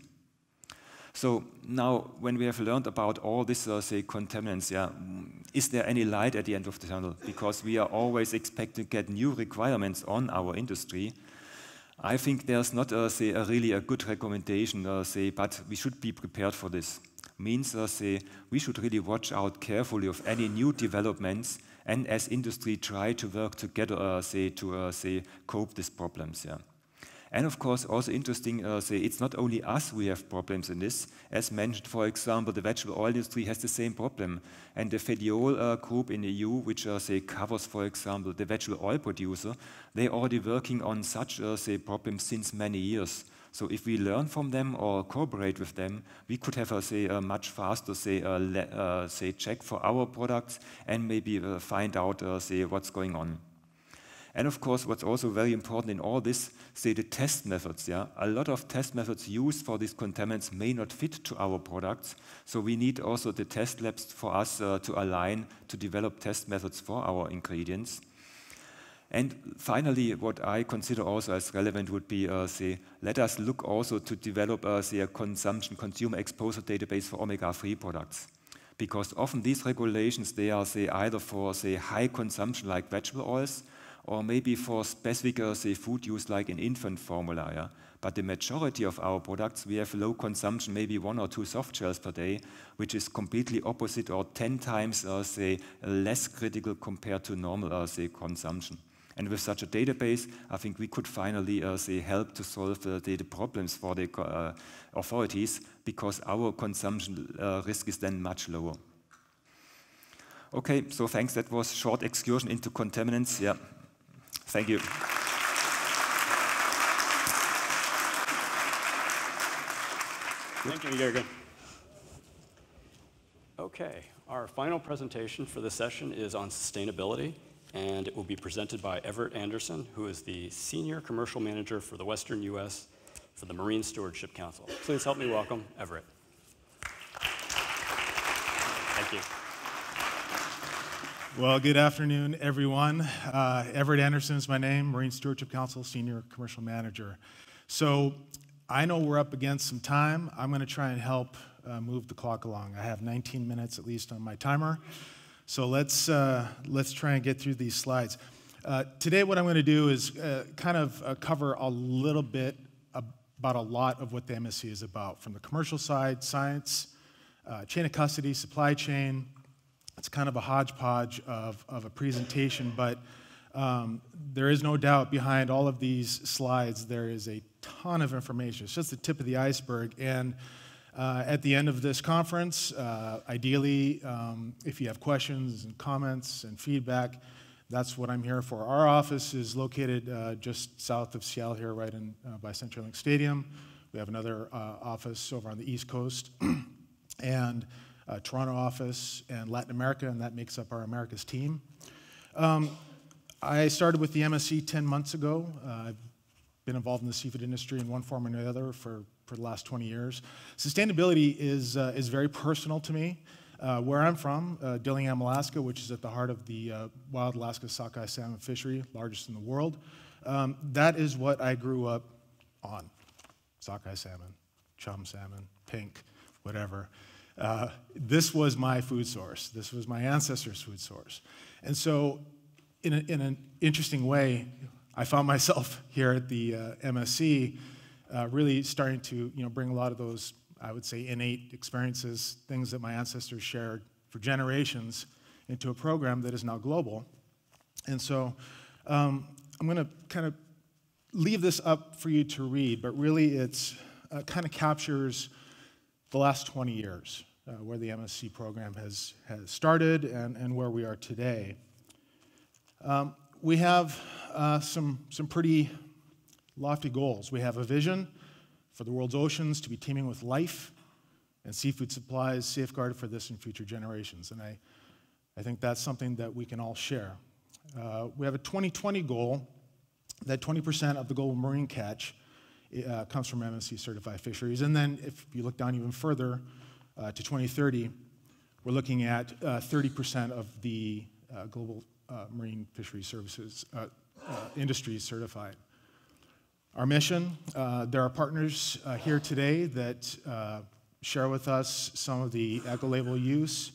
So now, when we have learned about all this, say, contaminants, is there any light at the end of the tunnel? Because we are always expecting to get new requirements on our industry. I think there's not, say, really a good recommendation, say, but we should be prepared for this. Means, say, we should really watch out carefully of any new developments, and as industry try to work together, say, to say cope these problems. And of course, also interesting, say, it's not only us who have problems in this. As mentioned, for example, the vegetable oil industry has the same problem. And the Fediol group in the EU, which, say, covers, for example, the vegetable oil producer, they're already working on such, say, problems since many years. So if we learn from them or cooperate with them, we could have, say, a much faster, say, check for our products and maybe find out, say, what's going on. And of course, what's also very important in all this, say, the test methods. A lot of test methods used for these contaminants may not fit to our products. So we need also the test labs for us to align, to develop test methods for our ingredients. And finally, what I consider also as relevant would be, say, let us look also to develop, say, a consumer exposure database for omega-3 products. Because often these regulations, they are, say, either for, say, high consumption like vegetable oils, or maybe for specific, say, food use like in infant formula. But the majority of our products, we have low consumption, maybe 1 or 2 soft gels per day, which is completely opposite or 10 times, say, less critical compared to normal, say, consumption. And with such a database, I think we could finally, say, help to solve the problems for the authorities, because our consumption risk is then much lower. Okay, so thanks. That was a short excursion into contaminants. Thank you. Thank you, Jürgen. Okay, our final presentation for this session is on sustainability, and it will be presented by Everett Anderson, who is the Senior Commercial Manager for the Western U.S. for the Marine Stewardship Council. Please help me welcome Everett. Thank you. Well, good afternoon, everyone. Everett Anderson is my name, Marine Stewardship Council Senior Commercial Manager. So I know we're up against some time. I'm going to try and help move the clock along. I have 19 minutes at least on my timer. So let's try and get through these slides. Today what I'm going to do is kind of cover a little bit about a lot of what the MSC is about, from the commercial side, science, chain of custody, supply chain. It's kind of a hodgepodge of a presentation, but there is no doubt behind all of these slides there is a ton of information. It's just the tip of the iceberg. And at the end of this conference, ideally, if you have questions and comments and feedback, that's what I'm here for. Our office is located just south of Seattle here, right by CenturyLink Stadium. We have another office over on the East Coast, and Toronto office, and Latin America, and that makes up our Americas team. I started with the MSC 10 months ago. I've been involved in the seafood industry in one form or another for the last 20 years. Sustainability is very personal to me. Where I'm from, Dillingham, Alaska, which is at the heart of the wild Alaska sockeye salmon fishery, largest in the world, that is what I grew up on. Sockeye salmon, chum salmon, pink, whatever. This was my food source. This was my ancestors' food source. And so in an interesting way, I found myself here at the MSC really starting to bring a lot of those I would say, innate experiences, things that my ancestors shared for generations, into a program that is now global. And so I'm going to kind of leave this up for you to read, but really it's kind of captures the last 20 years, where the MSc program has started and where we are today. We have some pretty lofty goals. We have a vision for the world's oceans to be teeming with life and seafood supplies safeguarded for this and future generations. And I think that's something that we can all share. We have a 2020 goal that 20% of the global marine catch comes from MSC certified fisheries. And then if you look down even further to 2030, we're looking at 30% of the global marine fisheries services industries certified. Our mission, there are partners here today that share with us some of the eco-label use,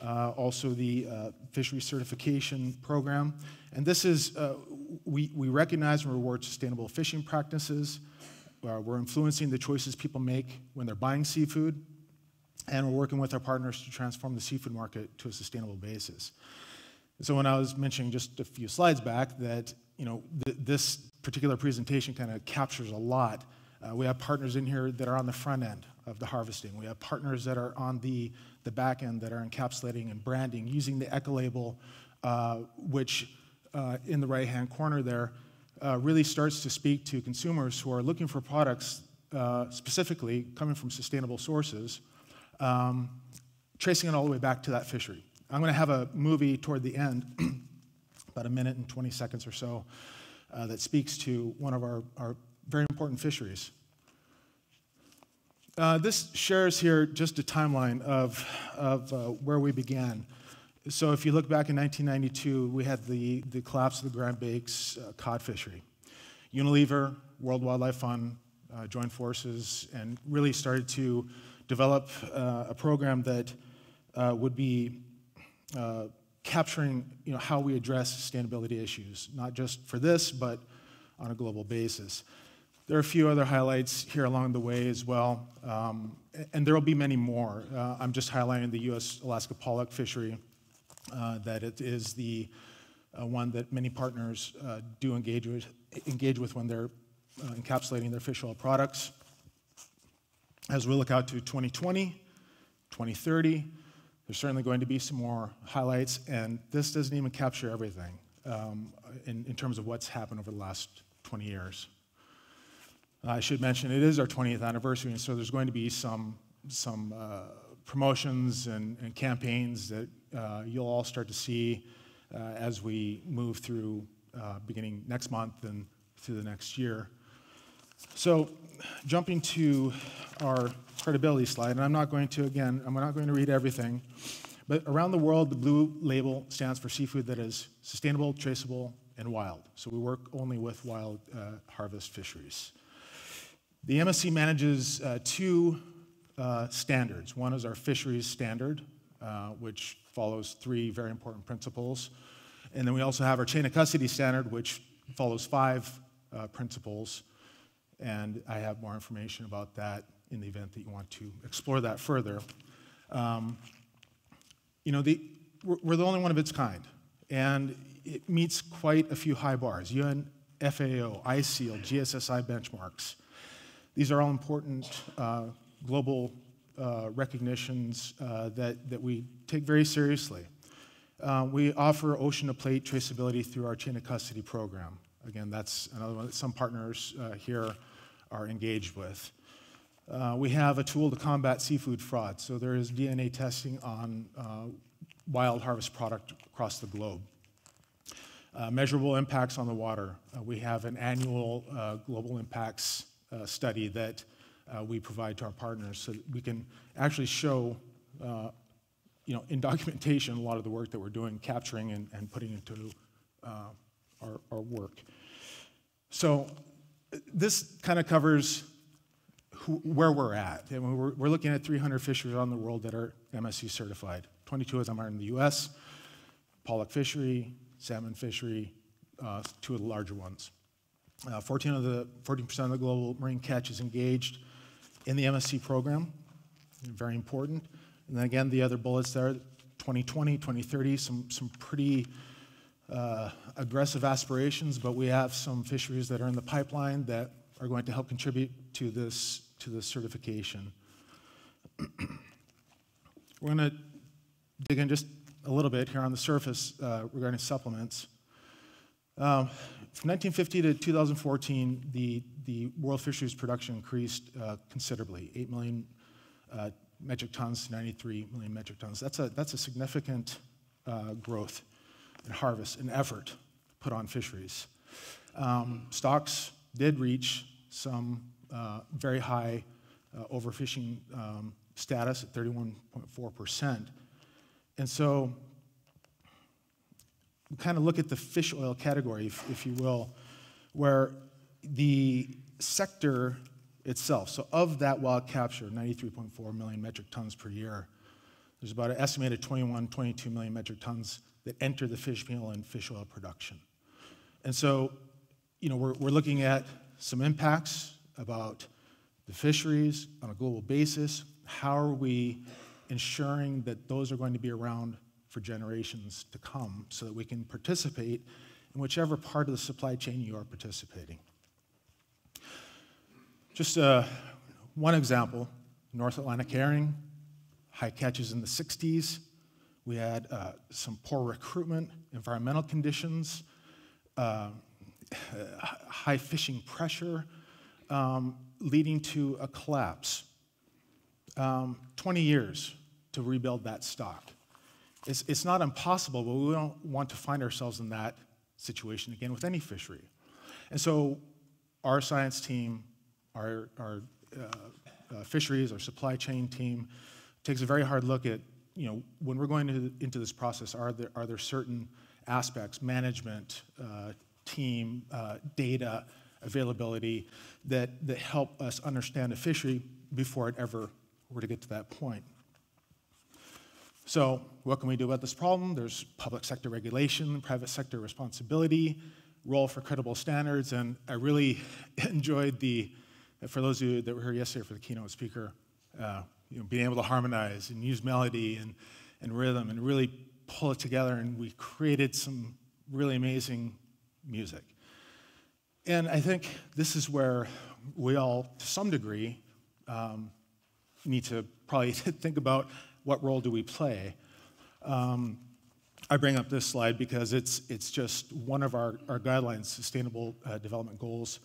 also the fishery certification program. And this is, we recognize and reward sustainable fishing practices. We're influencing the choices people make when they're buying seafood, and we're working with our partners to transform the seafood market to a sustainable basis. So when I was mentioning just a few slides back that, you know, this particular presentation kind of captures a lot. We have partners in here that are on the front end of the harvesting. We have partners that are on the back end that are encapsulating and branding using the eco-label, which in the right-hand corner there really starts to speak to consumers who are looking for products specifically coming from sustainable sources, tracing it all the way back to that fishery. I'm going to have a movie toward the end, about a minute and 20 seconds or so, that speaks to one of our very important fisheries. This shares here just a timeline of where we began. So if you look back in 1992, we had the collapse of the Grand Banks cod fishery. Unilever, World Wildlife Fund joined forces and really started to develop a program that would be capturing, you know, how we address sustainability issues, not just for this, but on a global basis. There are a few other highlights here along the way as well, and there will be many more. I'm just highlighting the U.S. Alaska pollock fishery, that it is the one that many partners do engage with when they're encapsulating their fish oil products. As we look out to 2020, 2030, there's certainly going to be some more highlights, and this doesn't even capture everything in terms of what's happened over the last 20 years. I should mention it is our 20th anniversary, and so there's going to be some promotions and campaigns that you'll all start to see as we move through beginning next month and through the next year. So jumping to our credibility slide, and I'm not going to read everything, but around the world, the blue label stands for seafood that is sustainable, traceable, and wild. So we work only with wild harvest fisheries. The MSC manages two standards. One is our fisheries standard, which follows three very important principles. And then we also have our chain of custody standard, which follows five principles. And I have more information about that in the event that you want to explore that further. You know, we're the only one of its kind, and it meets quite a few high bars. UN, FAO, ISEAL, GSSI benchmarks. These are all important global recognitions that we take very seriously. We offer ocean-to-plate traceability through our chain of custody program. Again, that's another one that some partners here are engaged with. We have a tool to combat seafood fraud. So there is DNA testing on wild harvest product across the globe. Measurable impacts on the water. We have an annual global impacts study that we provide to our partners so that we can actually show, you know, in documentation a lot of the work that we're doing, capturing and putting into our work. So this kind of covers where we're at. And we're looking at 300 fisheries around the world that are MSC certified. 22 of them are in the US, pollock fishery, salmon fishery, two of the larger ones. 14% of the global marine catch is engaged in the MSC program. very important. And then again, the other bullets there, 2020, 2030, some pretty aggressive aspirations, but we have some fisheries that are in the pipeline that are going to help contribute to this certification. We're going to dig in just a little bit here on the surface regarding supplements. From 1950 to 2014, the world fisheries production increased considerably, 8 million metric tons to 93 million metric tons. That's a significant growth in harvest and effort put on fisheries. Stocks did reach some very high overfishing status at 31.4%. And so we kind of look at the fish oil category, if you will, where the sector itself, so of that wild capture, 93.4 million metric tons per year, there's about an estimated 22 million metric tons that enter the fish meal and fish oil production. And so, we're looking at some impacts about the fisheries on a global basis. How are we ensuring that those are going to be around for generations to come so that we can participate in whichever part of the supply chain you are participating? Just one example, North Atlantic herring, high catches in the 60s. We had some poor recruitment, environmental conditions, high fishing pressure, leading to a collapse. 20 years to rebuild that stock. It's not impossible, but we don't want to find ourselves in that situation again with any fishery. And so our science team, our fisheries, our supply chain team takes a very hard look at, when we're going into this process, are there certain aspects, management, team, data, availability, that help us understand a fishery before it ever were to get to that point. So what can we do about this problem? There's public sector regulation, private sector responsibility, role for credible standards, and I really enjoyed for those of you that were here yesterday for the keynote speaker, being able to harmonize and use melody and rhythm and really pull it together, and we created some really amazing music. And I think this is where we all, to some degree, need to probably think about what role do we play. I bring up this slide because it's just one of our guidelines, Sustainable Development Goals,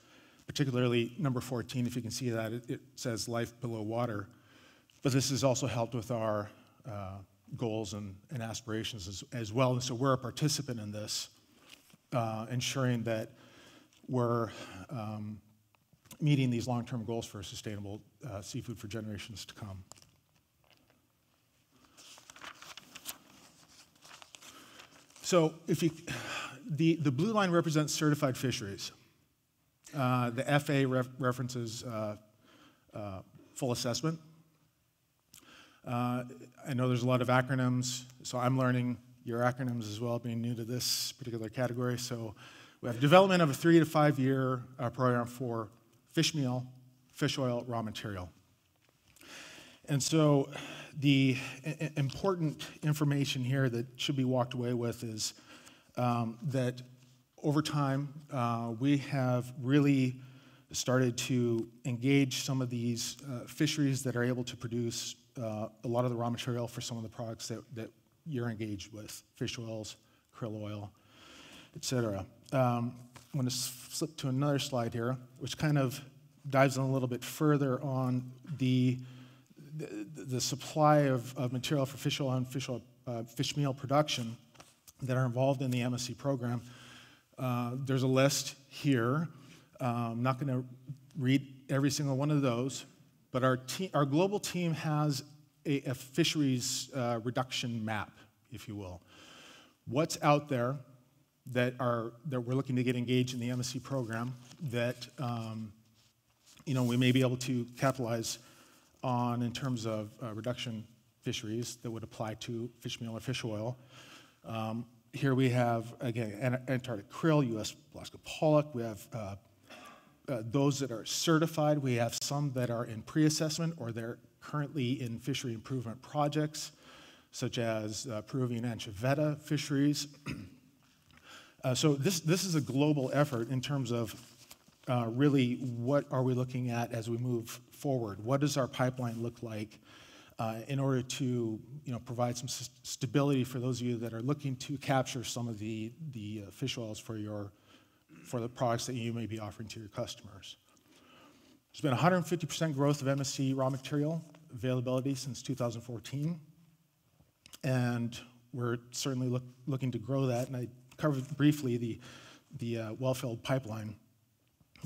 particularly number 14, if you can see that, it says life below water. But this has also helped with our goals and aspirations as well. And so we're a participant in this, ensuring that we're meeting these long-term goals for sustainable seafood for generations to come. So the blue line represents certified fisheries. The FA references full assessment. I know there's a lot of acronyms, so I'm learning your acronyms as well, being new to this particular category. So we have development of a 3 to 5 year program for fish meal, fish oil, raw material. And so the important information here that should be walked away with is that over time, we have really started to engage some of these fisheries that are able to produce a lot of the raw material for some of the products that you're engaged with, fish oils, krill oil, et cetera. I'm going to flip to another slide here, which kind of dives in a little bit further on the supply of material for fish oil and fish meal production that are involved in the MSC program. There's a list here. I'm not going to read every single one of those, but our global team has a fisheries reduction map, if you will. What's out there that we're looking to get engaged in the MSC program that we may be able to capitalize on in terms of reduction fisheries that would apply to fish meal or fish oil. Here we have, again, Antarctic krill, U.S. Alaska pollock. We have those that are certified. We have some that are in pre-assessment or they're currently in fishery improvement projects, such as Peruvian anchoveta fisheries. So this is a global effort in terms of really what are we looking at as we move forward? What does our pipeline look like in order to provide some stability for those of you that are looking to capture some of the fish oils for the products that you may be offering to your customers. There's been 150% growth of MSC raw material availability since 2014, and we're certainly looking to grow that. And I covered briefly the well-filled pipeline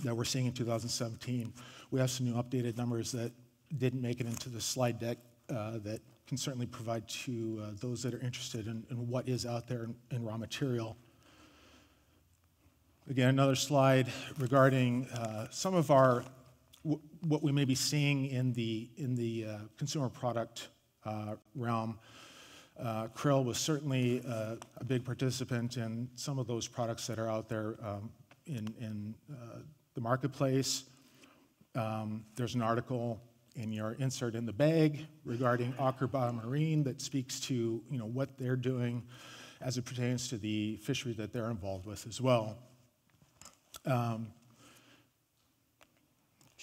that we're seeing in 2017. We have some new updated numbers that didn't make it into the slide deck that can certainly provide to those that are interested in what is out there in raw material. Again, another slide regarding some of what we may be seeing in the consumer product realm. Krill was certainly a big participant in some of those products that are out there in the marketplace. There's an article in your insert in the bag regarding Aker BioMarine that speaks to what they're doing as it pertains to the fishery that they're involved with as well.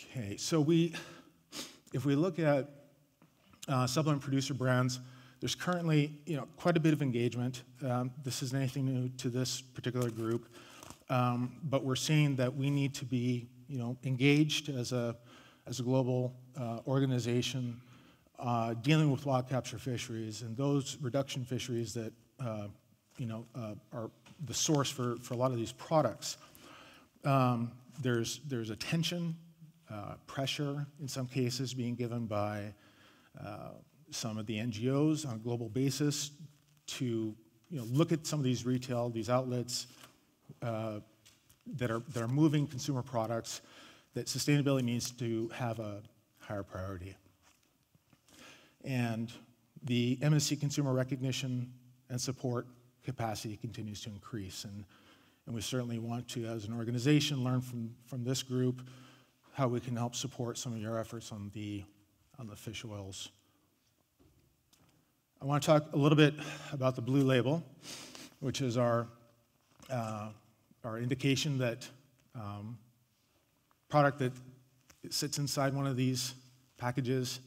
Okay, so if we look at supplement producer brands, there's currently quite a bit of engagement. This isn't anything new to this particular group, but we're seeing that we need to be engaged as a global organization dealing with wild capture fisheries and those reduction fisheries that are the source for a lot of these products. There's attention, pressure in some cases being given by some of the NGOs on a global basis to look at some of these these outlets that are moving consumer products, that sustainability needs to have a higher priority. And the MSC consumer recognition and support capacity continues to increase. And we certainly want to, as an organization, learn from this group how we can help support some of your efforts on the fish oils. I want to talk a little bit about the blue label, which is our indication that product that sits inside one of these packages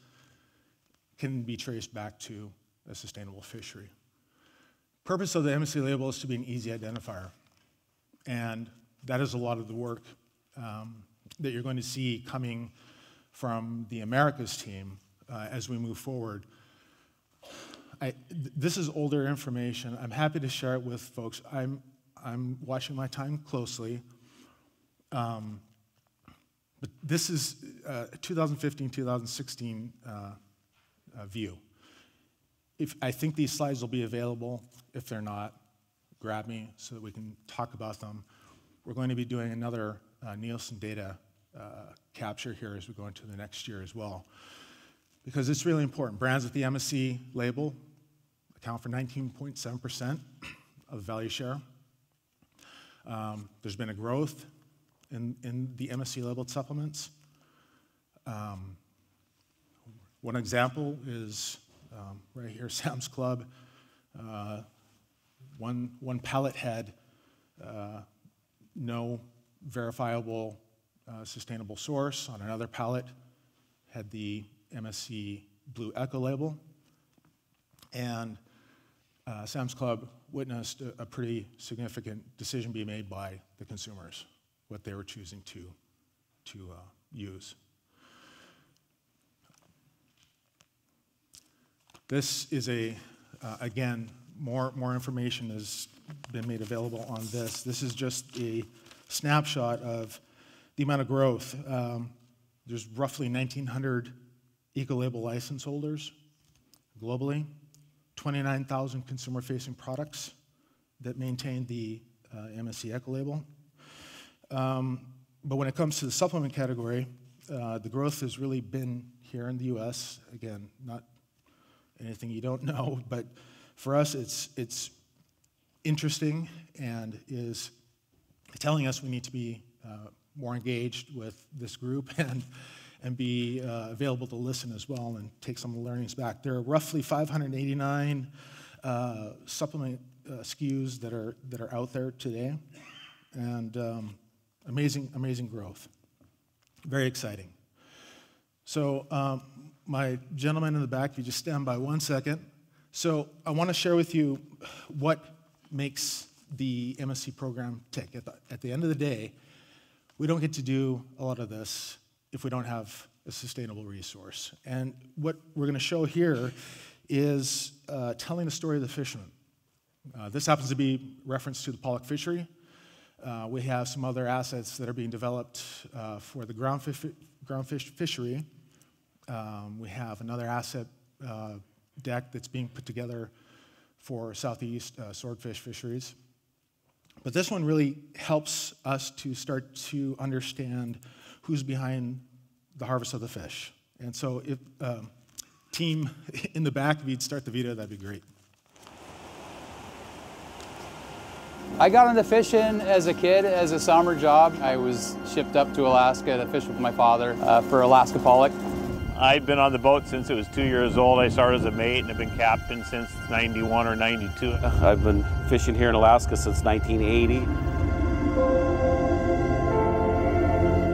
can be traced back to a sustainable fishery. Purpose of the MSC label is to be an easy identifier, and that is a lot of the work that you're going to see coming from the Americas team as we move forward. This is older information. I'm happy to share it with folks. I'm watching my time closely. But this is 2015, 2016 view. I think these slides will be available. If they're not, grab me so that we can talk about them. We're going to be doing another Nielsen data capture here as we go into the next year as well, because it's really important. Brands with the MSC label account for 19.7% of value share. There's been a growth in the MSC labeled supplements. One example is right here, Sam's Club. One pallet had no verifiable sustainable source. On another pallet had the MSC Blue Eco label. And Sam's Club witnessed a pretty significant decision being made by the consumers, what they were choosing to use. This is again, more information has been made available on this. This is just a snapshot of the amount of growth. There's roughly 1,900 eco-label license holders globally, 29,000 consumer-facing products that maintain the MSC Eco label. But when it comes to the supplement category, the growth has really been here in the US. Again, not anything you don't know, but for us it's interesting and is telling us we need to be more engaged with this group and be available to listen as well and take some of the learnings back. There are roughly 589 supplement SKUs that are out there today, and amazing growth. Very exciting. So my gentleman in the back, if you just stand by 1 second. So I want to share with you what makes the MSc program tick. At the end of the day, we don't get to do a lot of this if we don't have a sustainable resource. And what we're going to show here is telling the story of the fishermen. This happens to be reference to the pollock fishery. We have some other assets that are being developed for the groundfish fishery. We have another asset deck that's being put together for southeast swordfish fisheries. But this one really helps us to start to understand who's behind the harvest of the fish. And so if team in the back, if you'd start the video, that'd be great. I got into fishing as a kid, as a summer job. I was shipped up to Alaska to fish with my father for Alaska pollock. I've been on the boat since it was 2 years old. I started as a mate and have been captain since 91 or 92. I've been fishing here in Alaska since 1980.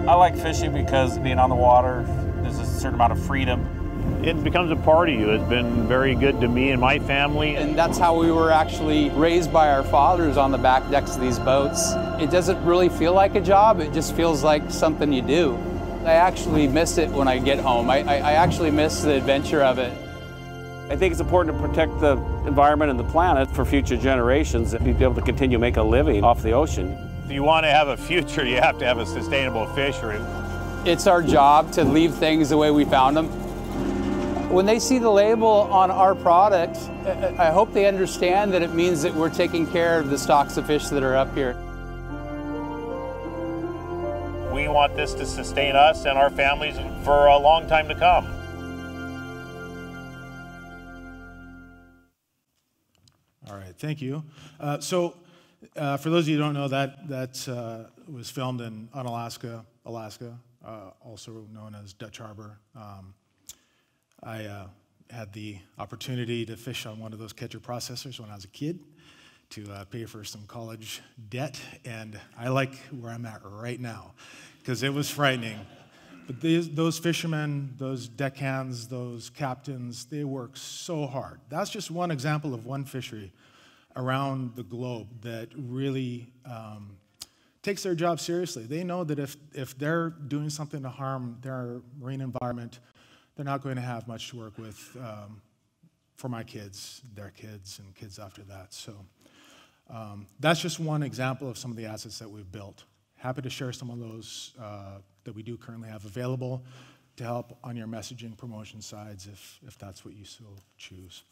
I like fishing because being on the water, there's a certain amount of freedom. It becomes a part of you. It's been very good to me and my family. And that's how we were actually raised by our fathers, on the back decks of these boats. It doesn't really feel like a job, it just feels like something you do. I actually miss it when I get home. I actually miss the adventure of it. I think it's important to protect the environment and the planet for future generations and be able to continue to make a living off the ocean. If you want to have a future, you have to have a sustainable fishery. It's our job to leave things the way we found them. When they see the label on our product, I hope they understand that it means that we're taking care of the stocks of fish that are up here. We want this to sustain us and our families for a long time to come. All right, thank you. For those of you who don't know, that was filmed in Unalaska, Alaska, also known as Dutch Harbor. I had the opportunity to fish on one of those catcher processors when I was a kid to pay for some college debt, and I like where I'm at right now because it was frightening. But those fishermen, those deckhands, those captains, they work so hard. That's just one example of one fishery around the globe that really takes their job seriously. They know that if they're doing something to harm their marine environment, they're not going to have much to work with for my kids, their kids, and kids after that. So that's just one example of some of the assets that we've built. Happy to share some of those that we do currently have available to help on your messaging promotion sides if that's what you so choose.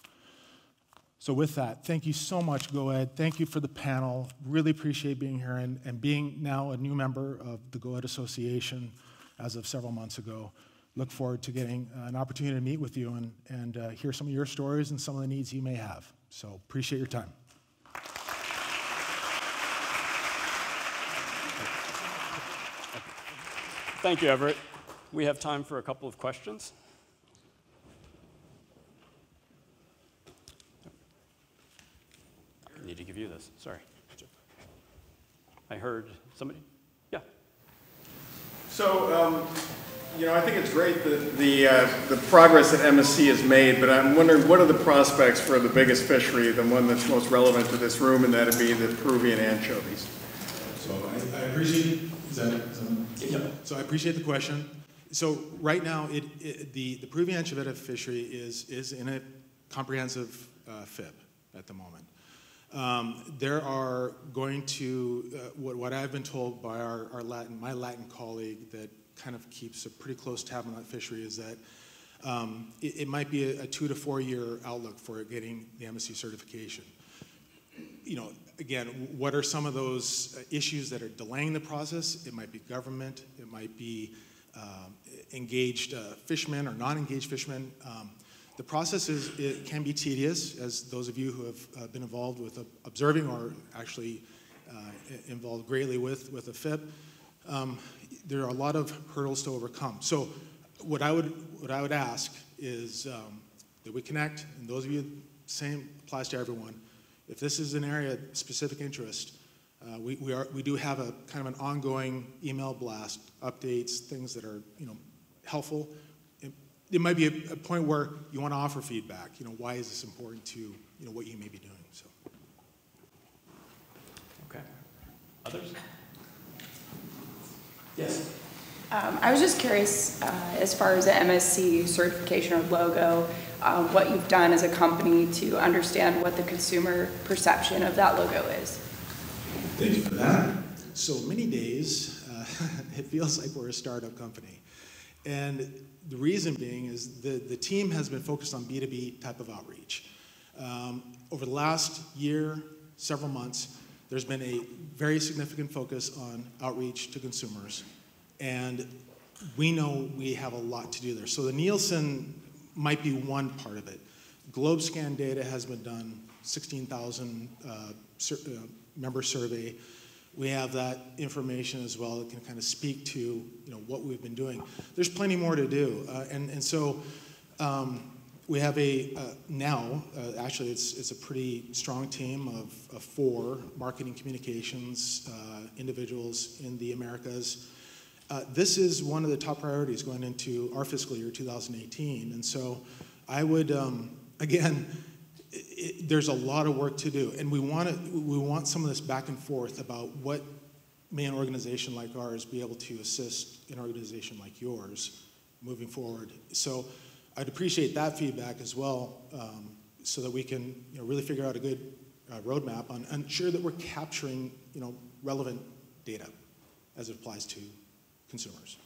So with that, thank you so much, GoEd. Thank you for the panel. Really appreciate being here and being now a new member of the GoEd Association as of several months ago. Look forward to getting an opportunity to meet with you and hear some of your stories and some of the needs you may have. So appreciate your time. Thank you, Everett. We have time for a couple of questions. I need to give you this, sorry. I heard somebody, yeah. So, I think it's great that the progress that MSc has made, but I'm wondering what are the prospects for the biggest fishery, the one that's most relevant to this room, and that'd be the Peruvian anchovies. So I appreciate, So I appreciate the question. So right now, the Peruvian anchoveta fishery is in a comprehensive FIP at the moment. There are going to, what I've been told by my Latin colleague that kind of keeps a pretty close tab on that fishery is that it might be a 2 to 4 year outlook for getting the MSc certification. Again, what are some of those issues that are delaying the process? It might be government, it might be engaged fishermen or non-engaged fishermen. The process it can be tedious, as those of you who have been involved with observing or actually involved greatly with a FIP. There are a lot of hurdles to overcome. So what I would ask is that we connect, and those of you, same applies to everyone. If this is an area of specific interest, we do have a kind of an ongoing email blast, updates, things that are helpful. It might be a point where you want to offer feedback. Why is this important to what you may be doing? So. Okay. Others? Yes. I was just curious, as far as the MSC certification or logo, what you've done as a company to understand what the consumer perception of that logo is. Thank you for that. So many days, it feels like we're a startup company. And the reason being is the team has been focused on B2B type of outreach. Over the last year, several months, there's been a very significant focus on outreach to consumers. And we know we have a lot to do there. So the Nielsen might be one part of it. GlobeScan data has been done, 16,000 member survey. We have that information as well that can kind of speak to what we've been doing. There's plenty more to do, and so we have actually it's a pretty strong team of 4 marketing communications individuals in the Americas. This is one of the top priorities going into our fiscal year 2018, and so I would again. There's a lot of work to do, and we want some of this back and forth about what may an organization like ours be able to assist an organization like yours moving forward. So I'd appreciate that feedback as well, so that we can really figure out a good roadmap on ensure that we're capturing relevant data as it applies to consumers.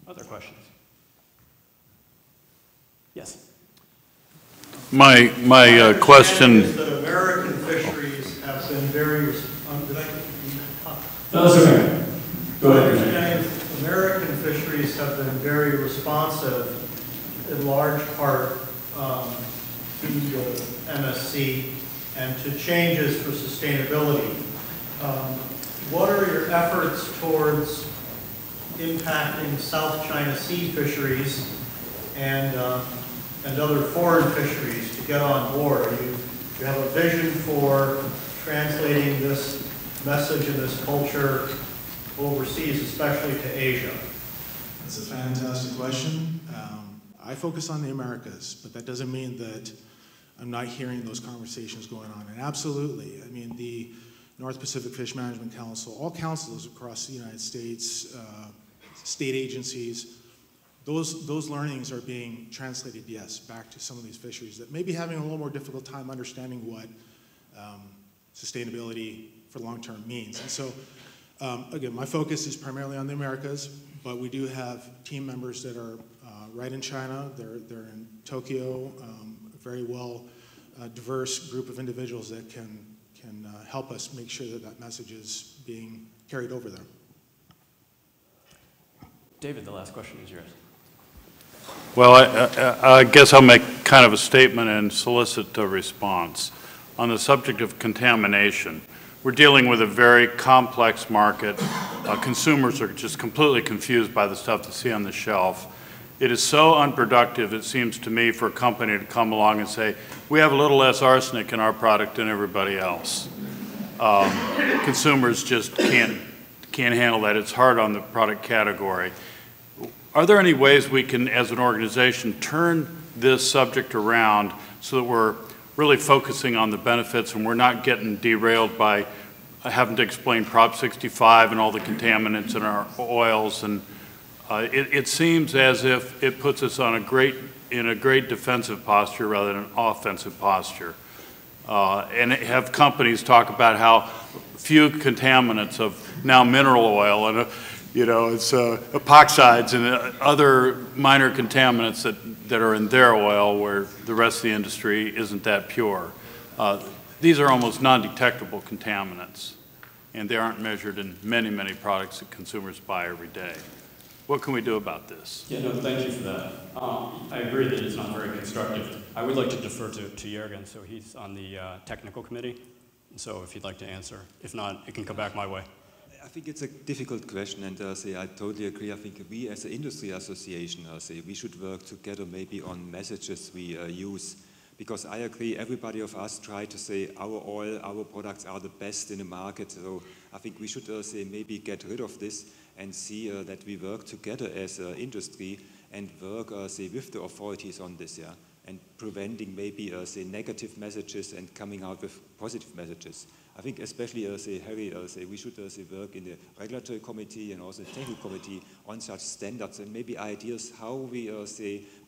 Other questions? Yes. My question is that American fisheries have been very. No, that's okay. Go ahead. My understanding is American fisheries have been very responsive, in large part, to the MSC and to changes for sustainability. What are your efforts towards impacting South China Sea fisheries and other foreign fisheries to get on board? You have a vision for translating this message and this culture overseas, especially to Asia? That's a fantastic question. I focus on the Americas, but that doesn't mean that I'm not hearing those conversations going on. And absolutely, I mean, the North Pacific Fish Management Council, all councils across the United States, state agencies, those learnings are being translated, yes, back to some of these fisheries that may be having a little more difficult time understanding what sustainability for long term means. And so, again, my focus is primarily on the Americas, but we do have team members that are right in China. They're in Tokyo, a very well diverse group of individuals that can help us make sure that that message is being carried over there. David, the last question is yours. Well, I guess I'll make kind of a statement and solicit a response. On the subject of contamination, we're dealing with a very complex market. Consumers are just completely confused by the stuff they see on the shelf. It is so unproductive, it seems to me, for a company to come along and say, we have a little less arsenic in our product than everybody else. Consumers just can't handle that. It's hard on the product category. Are there any ways we can, as an organization, turn this subject around so that we're really focusing on the benefits and we're not getting derailed by having to explain Prop 65 and all the contaminants in our oils? And it seems as if it puts us on in a great defensive posture rather than an offensive posture. And have companies talk about how few contaminants of now mineral oil and it's epoxides and other minor contaminants that are in their oil where the rest of the industry isn't that pure. These are almost non-detectable contaminants, and they aren't measured in many, many products that consumers buy every day. What can we do about this? Yeah, no, thank you for that. I agree that it's not very constructive. I would like to defer to Jürgen, so he's on the technical committee. So if you'd like to answer. If not, it can come back my way. I think it's a difficult question, and I totally agree. I think we as an industry association, we should work together maybe on messages we use. Because I agree, everybody of us try to say our oil, our products are the best in the market. So I think we should maybe get rid of this and see that we work together as an industry and work with the authorities on this, yeah, and preventing maybe negative messages and coming out with positive messages. I think especially Harry, we should work in the regulatory committee and also the technical committee on such standards and maybe ideas how we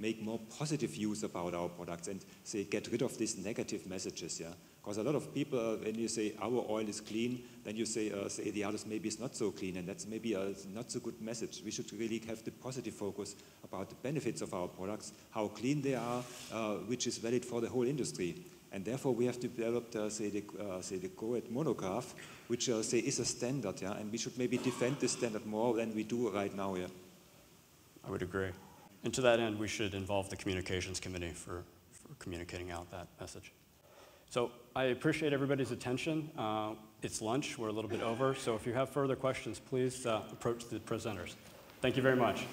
make more positive use about our products and get rid of these negative messages. Yeah, because a lot of people when you say our oil is clean, then you say the others maybe is not so clean, and that's maybe not so good message. We should really have the positive focus about the benefits of our products, how clean they are, which is valid for the whole industry. And therefore, we have developed, the GOET monograph, which is a standard, yeah, and we should maybe defend this standard more than we do right now, yeah. I would agree. And to that end, we should involve the communications committee for communicating out that message. So I appreciate everybody's attention. It's lunch, we're a little bit over, so if you have further questions, please approach the presenters. Thank you very much.